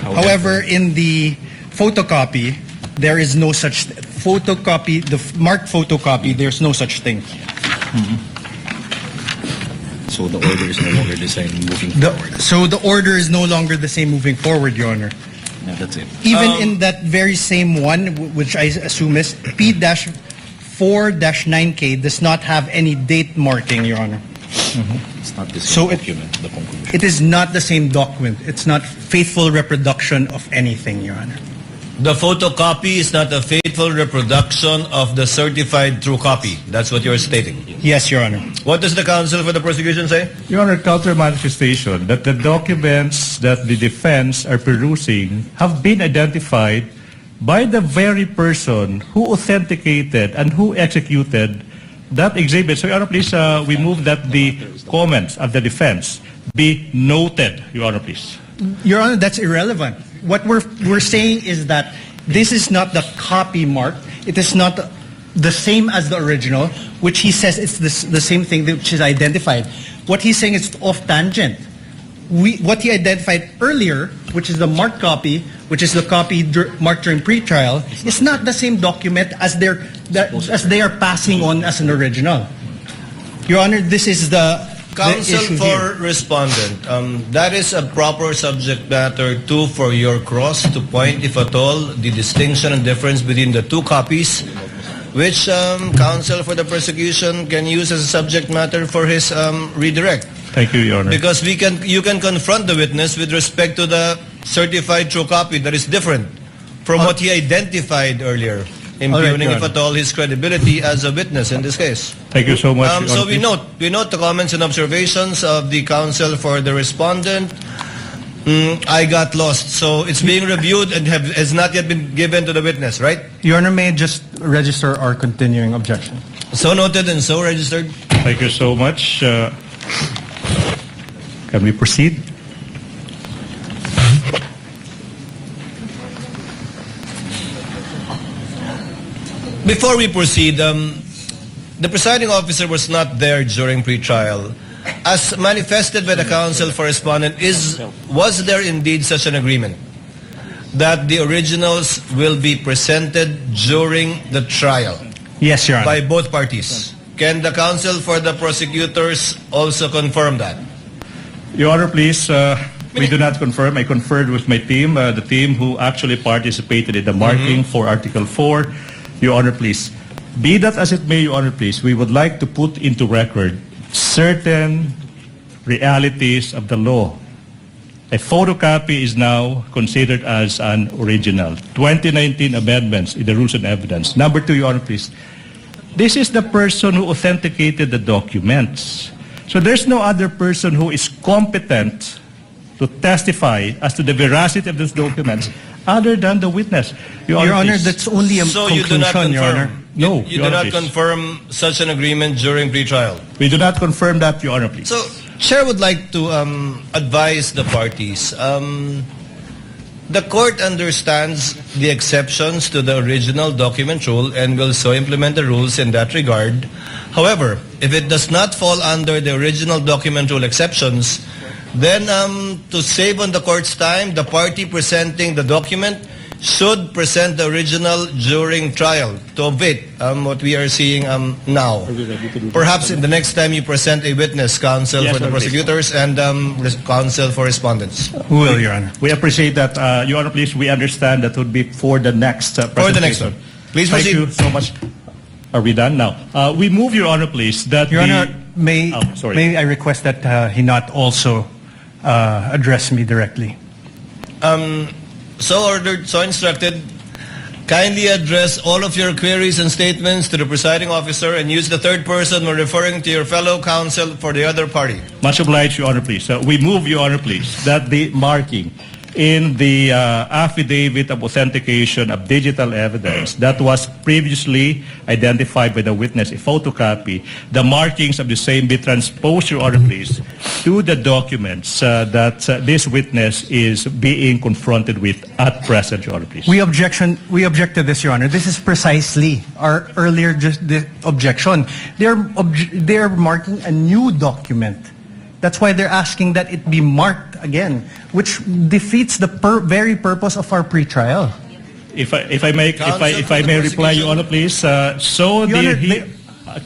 However, in the photocopy, there is no such photocopy, the marked photocopy, there's no such thing. so the order is no longer the same moving forward. So the order is no longer the same moving forward, Your Honor. Yeah, that's it. Even in that very same one, which I assume is P-4-9K, does not have any date marking, Your Honor. It's not the So same it- document, the conclusion. It is not the same document. It's not faithful reproduction of anything, Your Honor. The photocopy is not a faithful reproduction of the certified true copy. That's what you're stating. Yes, Your Honor. What does the counsel for the prosecution say? Your Honor, counter manifestation that the documents that the defense are perusing have been identified by the very person who authenticated and who executed that exhibit. So, Your Honor, please, we move that the comments of the defense be noted, Your Honor, please. Your Honor, that's irrelevant. What we're saying is that this is not the copy mark. It is not the same as the original, which he says it's the same thing which is identified. What he's saying is off tangent. What he identified earlier, which is the marked copy, which is the copy marked during pretrial, is not the same document as they are passing on as an original. Your Honor, this is the Counsel issue for here. respondent, that is a proper subject matter too for your cross to point, if at all, the distinction and difference between the two copies, which counsel for the prosecution can use as a subject matter for his redirect. Thank you, Your Honor. Because you can confront the witness with respect to the certified true copy that is different from what he identified earlier, impugning, Your if Honor. at all, his credibility as a witness in this case. Thank you so much, Your So Honor, we please. note the comments and observations of the counsel for the respondent. I got lost. So it's being reviewed and has not yet been given to the witness, right? Your Honor, may I just register our continuing objection? So noted and so registered. Thank you so much. Can we proceed? Before we proceed, the presiding officer was not there during pretrial. As manifested by the counsel for respondent, was there indeed such an agreement that the originals will be presented during the trial Yes, Your Honor. by both parties? Can the counsel for the prosecutors also confirm that? Your Honor, please, We do not confirm. I conferred with my team, the team who actually participated in the marking for Article 4. Your Honor, please. Be that as it may, Your Honor, please, we would like to put into record certain realities of the law. A photocopy is now considered as an original. 2019 amendments in the Rules and Evidence. Number 2, Your Honor, please. This is the person who authenticated the documents. So there's no other person who is competent to testify as to the veracity of those documents other than the witness. Your Honor, please. that's only a So you do not conclusion, Your Honor. confirm? No, You Your do Honor, not please. confirm such an agreement during pre-trial? We do not confirm that, Your Honor, please. So, Chair would like to advise the parties. The court understands the exceptions to the original document rule and will so implement the rules in that regard. However, if it does not fall under the original document rule exceptions, then to save on the court's time, the party presenting the document should present the original during trial to avoid what we are seeing now. Perhaps in the next time you present a witness, counsel Yes, for the Your Honor, please. prosecutors and counsel for respondents. Who will, Your Honor? We appreciate that, Your Honor, please. We understand that would be for the next presentation. For the next one. Please Thank proceed. you so much. Are we done now? We move, Your Honor, please, that Your the... Honor, may I request that he not also address me directly? So ordered, so instructed. Kindly address all of your queries and statements to the presiding officer and use the third person when referring to your fellow counsel for the other party. Much obliged, Your Honor, please. We move, Your Honor, please, that the marking in the affidavit of authentication of digital evidence that was previously identified by the witness, a photocopy, the markings of the same be transposed, Your Honor, please, to the documents that this witness is being confronted with at present, Your Honor, please. We object to this, Your Honor. This is precisely our earlier objection. They're marking a new document. That's why they're asking that it be marked again, which defeats the very purpose of our pretrial. If I may reply, Your Honor, please. Your Honor,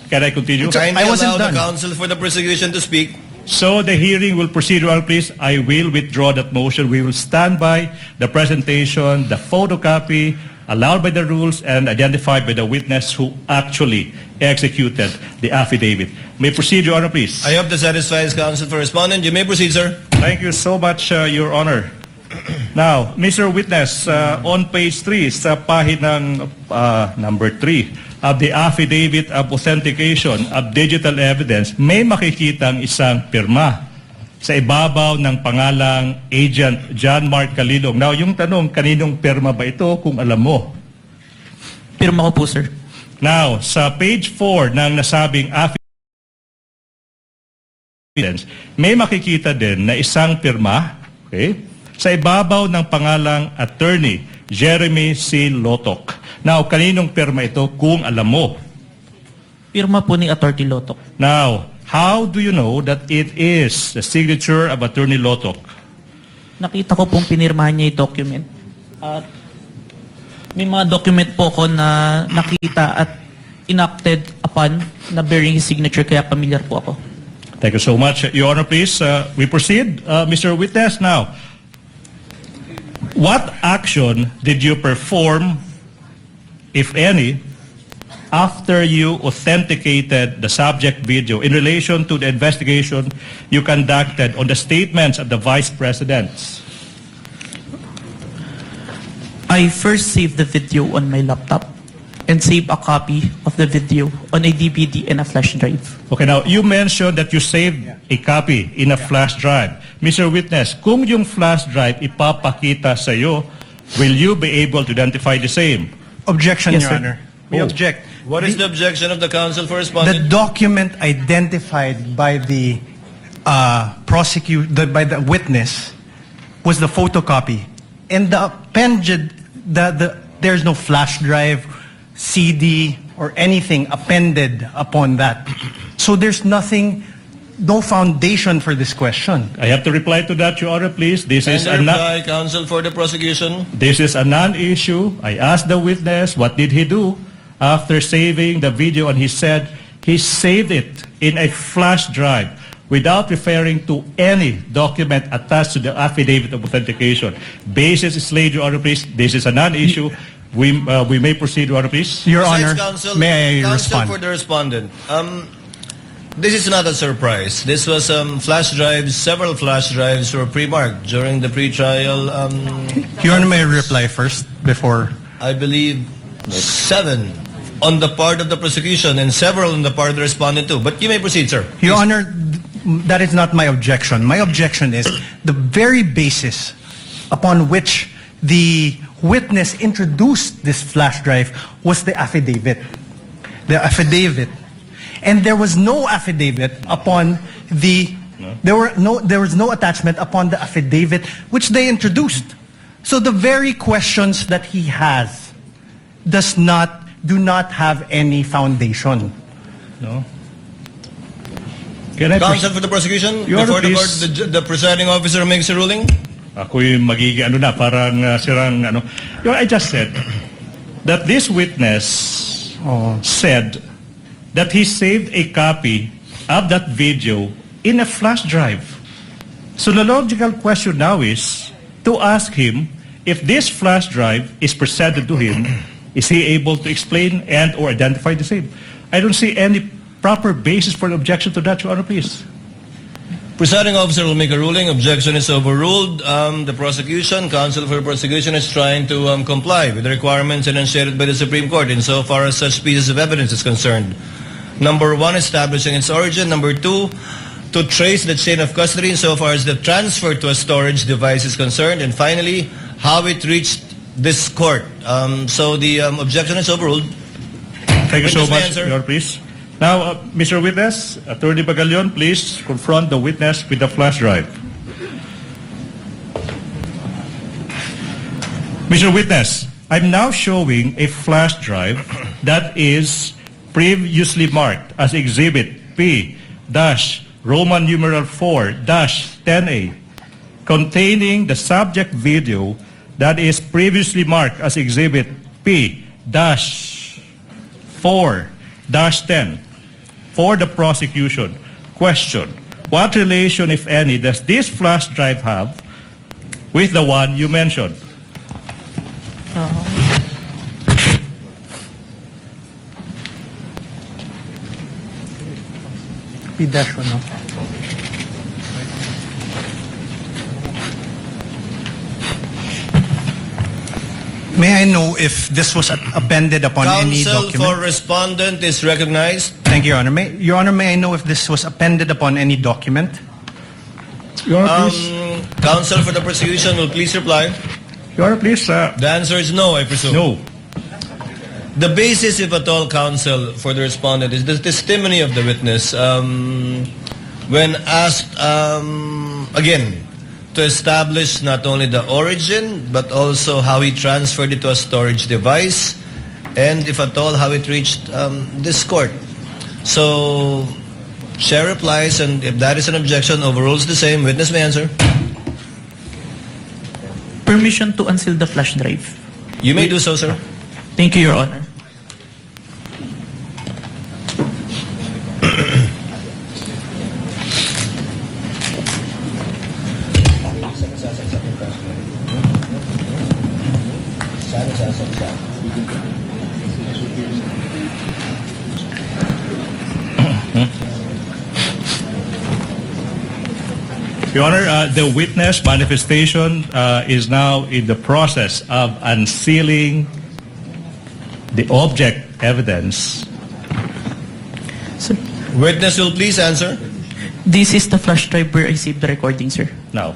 Can I continue? Kindly I wasn't allow the done. counsel for the prosecution to speak. So the hearing will proceed, Your Honor, please. I will withdraw that motion. We will stand by the presentation, the photocopy allowed by the rules and identified by the witness who actually executed the affidavit. May proceed, Your Honor, please. I hope that satisfies counsel for respondent. You may proceed, sir. Thank you so much, Your Honor. Now, Mr. Witness, on page 3, sa pahinang number 3, of the affidavit of authentication of digital evidence, may makikitang isang pirma sa ibabaw ng pangalang Agent John Mark Calilong. Now, yung tanong, kaninong pirma ba ito kung alam mo? Pirma ko po, sir. Now, sa page 4 ng nasabing affidavit, may makikita din na isang pirma, okay, sa ibabaw ng pangalang Attorney Jeremy C. Lotok. Now, kaninong pirma ito kung alam mo? Pirma po ni Atty. Lotok. Now, how do you know that it is the signature of Attorney Lotok? Nakita ko pong pinirmahan niya yung document. At may mga document po ko na nakita at enacted upon na bearing his signature, kaya familiar po ako. Thank you so much. Your Honor, please, we proceed. Mr. Witness, now, what action did you perform, if any, after you authenticated the subject video in relation to the investigation you conducted on the statements of the Vice Presidents? I first saved the video on my laptop and saved a copy of the video on a DVD and a flash drive. Okay, now, you mentioned that you saved a copy in a flash drive. Mr. Witness, kung yung flash drive ipapakita sa iyo, will you be able to identify the same? Objection, Yes, Your sir. Honor. We object. What is the objection of the counsel for The respondent? document identified by the by the witness was the photocopy, and the appended there's no flash drive, CD, or anything appended upon that. So there's no foundation for this question. I have to reply to that, Your Honor, please. This is And a reply, counsel for the prosecution. This is a non-issue. I asked the witness, what did he do after saving the video? And he said he saved it in a flash drive. without referring to any document attached to the affidavit of authentication. Basis is laid, Your Honor, please. This is a non-issue. We may proceed, Your Honor, please. Your Besides, Honor, counsel, may I counsel respond? for the respondent. This is not a surprise. This was flash drives. Several flash drives were pre-marked during the pre-trial. Your Honor, may I reply first before? I believe 7 on the part of the prosecution and several on the part of the respondent too. But you may proceed, sir. Your Honor, that is not my objection. My objection is the very basis upon which the witness introduced this flash drive was the affidavit. The affidavit. And there was no affidavit upon the... There was no attachment upon the affidavit which they introduced. So the very questions that he has do not have any foundation. No. Can I Counsel for the prosecution, Your before Honor, the court, please. the presiding officer makes a ruling. Ako'y magiging parang sirang ano. I just said that this witness said that he saved a copy of that video in a flash drive. So the logical question now is to ask him if this flash drive is presented to him, is he able to explain and or identify the same? I don't see any proper basis for an objection to that, Your Honor, please. Presiding officer will make a ruling. Objection is overruled. The prosecution, counsel for the prosecution, is trying to comply with the requirements enunciated by the Supreme Court insofar as such pieces of evidence is concerned. Number 1, establishing its origin. Number 2, to trace the chain of custody insofar as the transfer to a storage device is concerned. And finally, how it reached this court. So the objection is overruled. Thank you so Witness may much, answer. Your Honor, please. Now, Mr. Witness, Attorney Bagalion, please confront the witness with the flash drive. Mr. Witness, I'm now showing a flash drive that is previously marked as Exhibit P-Roman numeral 4-10A, containing the subject video that is previously marked as Exhibit P-4-10 for the prosecution. Question: what relation, if any, does this flash drive have with the one you mentioned? no? May I know if this was appended upon any Counsel document? for respondent is recognized. Thank you, Your Honor. Your Honor, may I know if this was appended upon any document? Your Honor, please. Counsel for the prosecution will please reply. Your Honor, please. The answer is no, I presume. No. The basis, if at all, counsel for the respondent is the testimony of the witness. When asked, again, to establish not only the origin, but also how he transferred it to a storage device, and if at all, how it reached this court. So, chair replies, and if that is an objection, overrules the same. Witness may answer. Permission to unseal the flash drive. You may do so, sir. Thank you, Your Honor. Your Honor, the witness manifestation is now in the process of unsealing the object evidence. So, Witness will please answer. this is the flash drive where I saved the recording, sir. Now,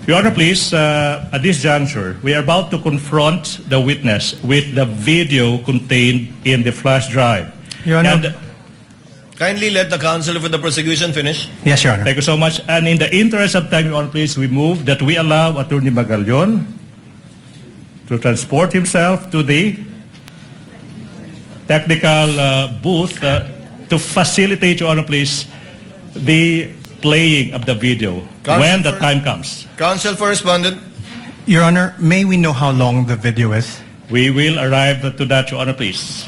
Your Honor, please, at this juncture, we are about to confront the witness with the video contained in the flash drive. Your Honor. And, Kindly let the counsel for the prosecution finish. Yes, Your Honor. thank you so much. And in the interest of time, Your Honor, please, we move that we allow Attorney Bagalion to transport himself to the technical booth to facilitate, Your Honor, please, the playing of the video when the time comes. Counsel for respondent. Your Honor, may we know how long the video is? We will arrive to that, Your Honor, please.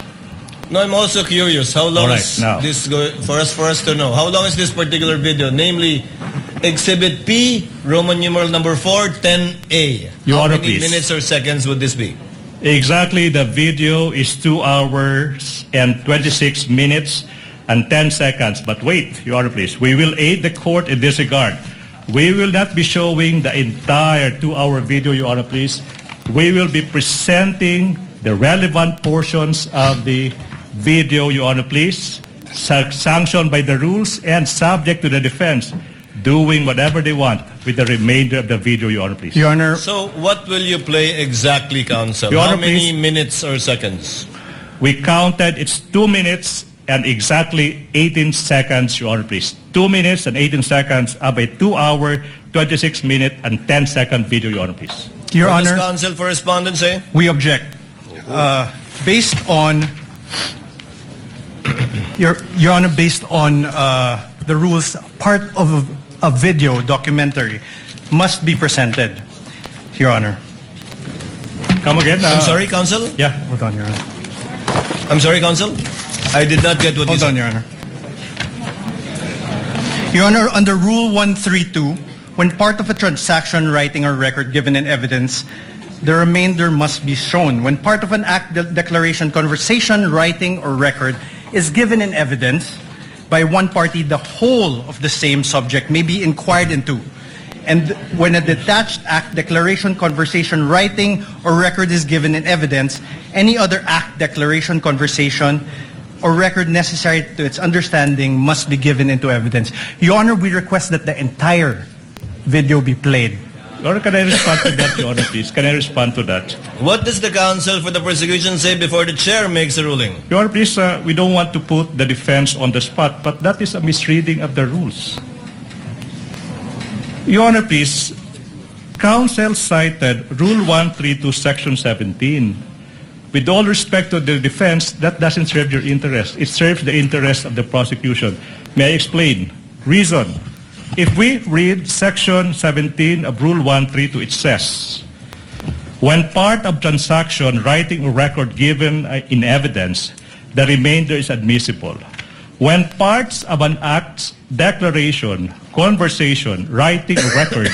No, I'm also curious. How long All right, is now. this for us to know? How long is this particular video? Namely, Exhibit P, Roman numeral number 4, 10A. Your How Honor, many please. minutes or seconds would this be? Exactly, the video is 2 hours and 26 minutes and 10 seconds. But wait, Your Honor, please. We will aid the court in this regard. We will not be showing the entire 2-hour video, Your Honor, please. We will be presenting the relevant portions of the video, Your Honor, please, sanctioned by the rules and subject to the defense doing whatever they want with the remainder of the video, Your Honor, please. Your Honor, So, what will you play exactly, counsel? Your How Honor, many please. minutes or seconds? We counted, it's 2 minutes and exactly 18 seconds, Your Honor, please. 2 minutes and 18 seconds of a 2-hour, 26-minute and 10-second video, Your Honor, please. Your What does Honor, counsel for respondent say? we object. Based on Your Honor, based on the rules, part of a video documentary must be presented. Your Honor. Come again? I'm sorry, counsel? Yeah. Hold on, Your Honor. I'm sorry, counsel? I did not get what you Hold said. on, Your Honor. Your Honor, under Rule 132, when part of a transaction, writing, or record given in evidence, the remainder must be shown. When part of an act, declaration, conversation, writing, or record is given in evidence by one party, the whole of the same subject may be inquired into. And when a detached act, declaration, conversation, writing, or record is given in evidence, any other act, declaration, conversation, or record necessary to its understanding must be given into evidence. Your Honor, we request that the entire video be played. Your Honor, can I respond to that, Your Honor, please? Can I respond to that? What does the counsel for the prosecution say before the chair makes a ruling? Your Honor, please, we don't want to put the defense on the spot, but that is a misreading of the rules. Your Honor, please, counsel cited Rule 132, Section 17. With all respect to the defense, that doesn't serve your interest. It serves the interest of the prosecution. May I explain? Reason. If we read Section 17 of Rule 132, it says, when part of transaction, writing, or record given in evidence, the remainder is admissible. When parts of an act, declaration, conversation, writing, or record,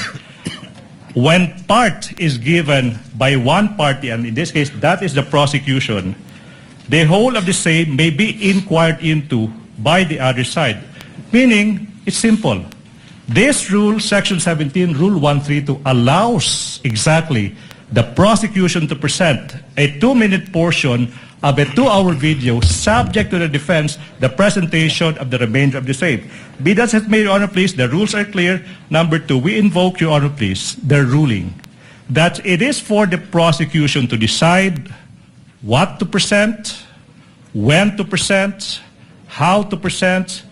when part is given by one party, and in this case, that is the prosecution, the whole of the same may be inquired into by the other side. Meaning, it's simple. This rule, Section 17, Rule 132, allows exactly the prosecution to present a 2-minute portion of a 2-hour video subject to the defense, the presentation of the remainder of the same. Be that as it may, Your Honor, please, the rules are clear. Number 2, we invoke, Your Honor, please, the ruling that it is for the prosecution to decide what to present, when to present, how to present,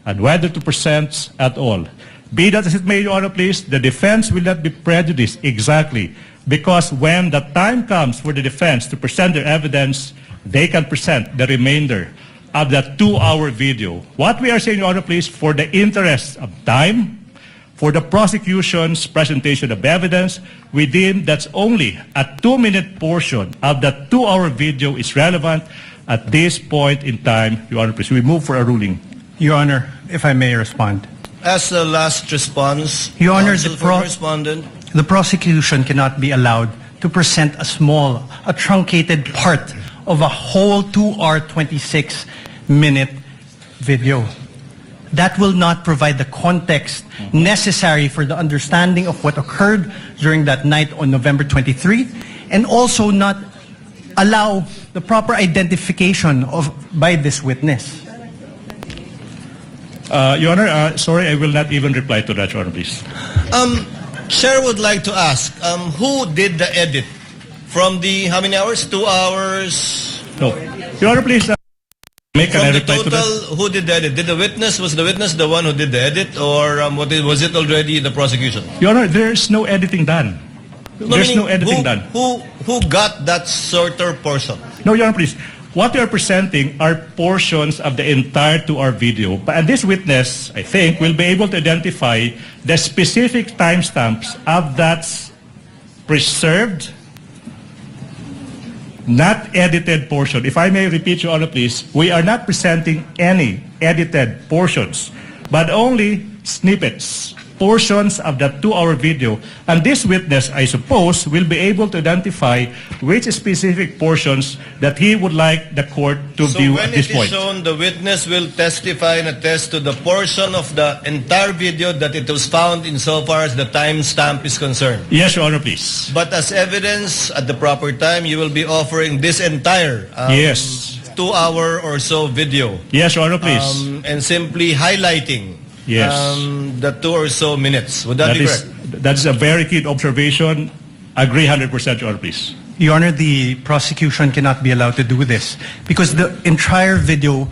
and whether to present at all. Be that as it may, Your Honor, please, the defense will not be prejudiced exactly because when the time comes for the defense to present their evidence, they can present the remainder of that 2-hour video. What we are saying, Your Honor, please, for the interest of time, for the prosecution's presentation of evidence, we deem that's only a 2-minute portion of that 2-hour video is relevant at this point in time, Your Honor, please. We move for a ruling. Your Honor, if I may respond. As the last response, Your Honor, counsel the for the respondent. The prosecution cannot be allowed to present a truncated part of a whole 2-hour, 26-minute video. That will not provide the context necessary for the understanding of what occurred during that night on November 23, and also not allow the proper identification by this witness. Your Honor, sorry, I will not even reply to that, Your Honor, please. Chair would like to ask, who did the edit? From the, how many hours? 2 hours? No. Your Honor, please, can From I the reply to total, that? who did the edit? Was the witness the one who did the edit? Or was it already the prosecution? Your Honor, there's no editing done. There's meaning, no editing done. Who got that shorter portion? No, Your Honor, please. What we are presenting are portions of the entire 2-hour video. And this witness, I think, will be able to identify the specific timestamps of that preserved not edited portion. If I may repeat, Your Honor, please, we are not presenting any edited portions, but only snippets, portions of the 2-hour video. And this witness, I suppose, will be able to identify which specific portions that he would like the court to So view when at this it is point. shown, the witness will testify and attest to the portion of the entire video that it was found insofar as the timestamp is concerned. Yes, Your Honor, please. But as evidence, at the proper time, you will be offering this entire Yes. 2-hour or so video. Yes, Your Honor, please. And simply highlighting Yes. the 2 or so minutes. Would that be correct? That is a very keen observation. Agree 100%, Your Honor, please. Your Honor, the prosecution cannot be allowed to do this because the entire video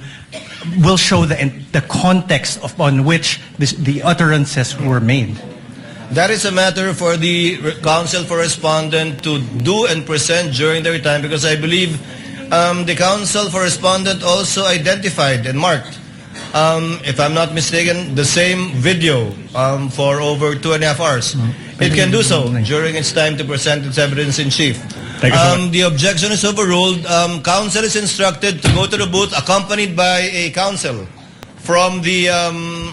will show the context upon which the utterances were made. That is a matter for the counsel for respondent to do and present during their time, because I believe the counsel for respondent also identified and marked, if I'm not mistaken, the same video for over 2.5 hours. It can do so during its time to present its evidence in chief. Thank you so much. The objection is overruled. Counsel is instructed to go to the booth accompanied by a counsel from the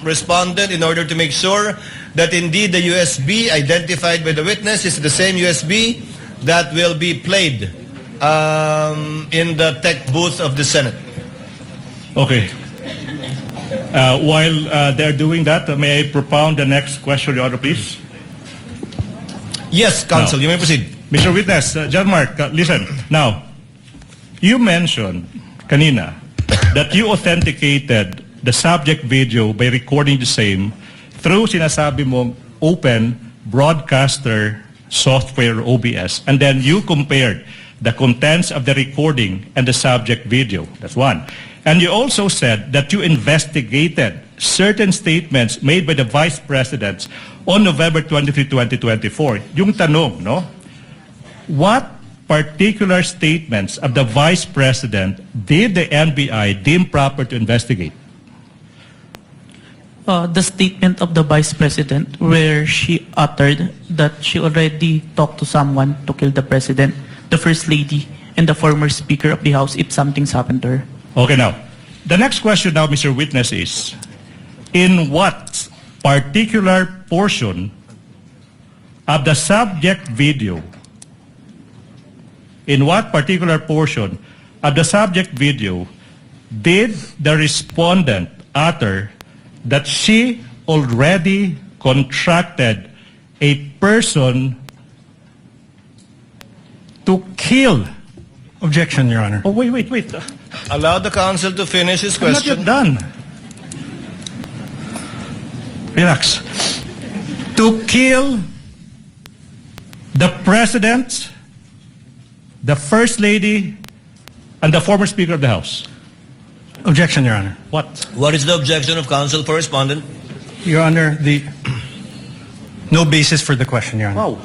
respondent in order to make sure that indeed the USB identified by the witness is the same USB that will be played in the tech booth of the Senate. Okay. While they're doing that, may I propound the next question, Your Honor, please? Yes, counsel, No. you may proceed. Mr. Witness, John Mark, listen. Now, you mentioned kanina that you authenticated the subject video by recording the same through sinasabi mong open broadcaster software OBS, and then you compared the contents of the recording and the subject video. That's one. And you also said that you investigated certain statements made by the Vice Presidents on November 23, 2024. Yung tanong, no? What particular statements of the Vice President did the NBI deem proper to investigate? The statement of the Vice President where she uttered that she already talked to someone to kill the President, the First Lady, and the former Speaker of the House if something's happened to her. Okay, now, the next question now, Mr. Witness, is in what particular portion of the subject video, did the respondent utter that she already contracted a person to kill? Objection, Your Honor. Oh, wait. Allow the counsel to finish his I'm not question. yet done. Relax. To kill the President, the First Lady, and the former Speaker of the House. Objection, Your Honor. What? What is the objection of counsel for respondent? Your Honor, no basis for the question, Your Honor.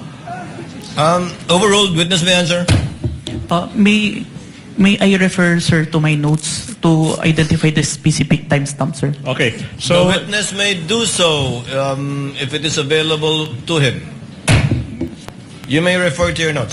Wow. Overruled. Witness may answer. May I refer, sir, to my notes to identify the specific timestamp, sir? Okay. The So, witness may do so if it is available to him. You may refer to your notes.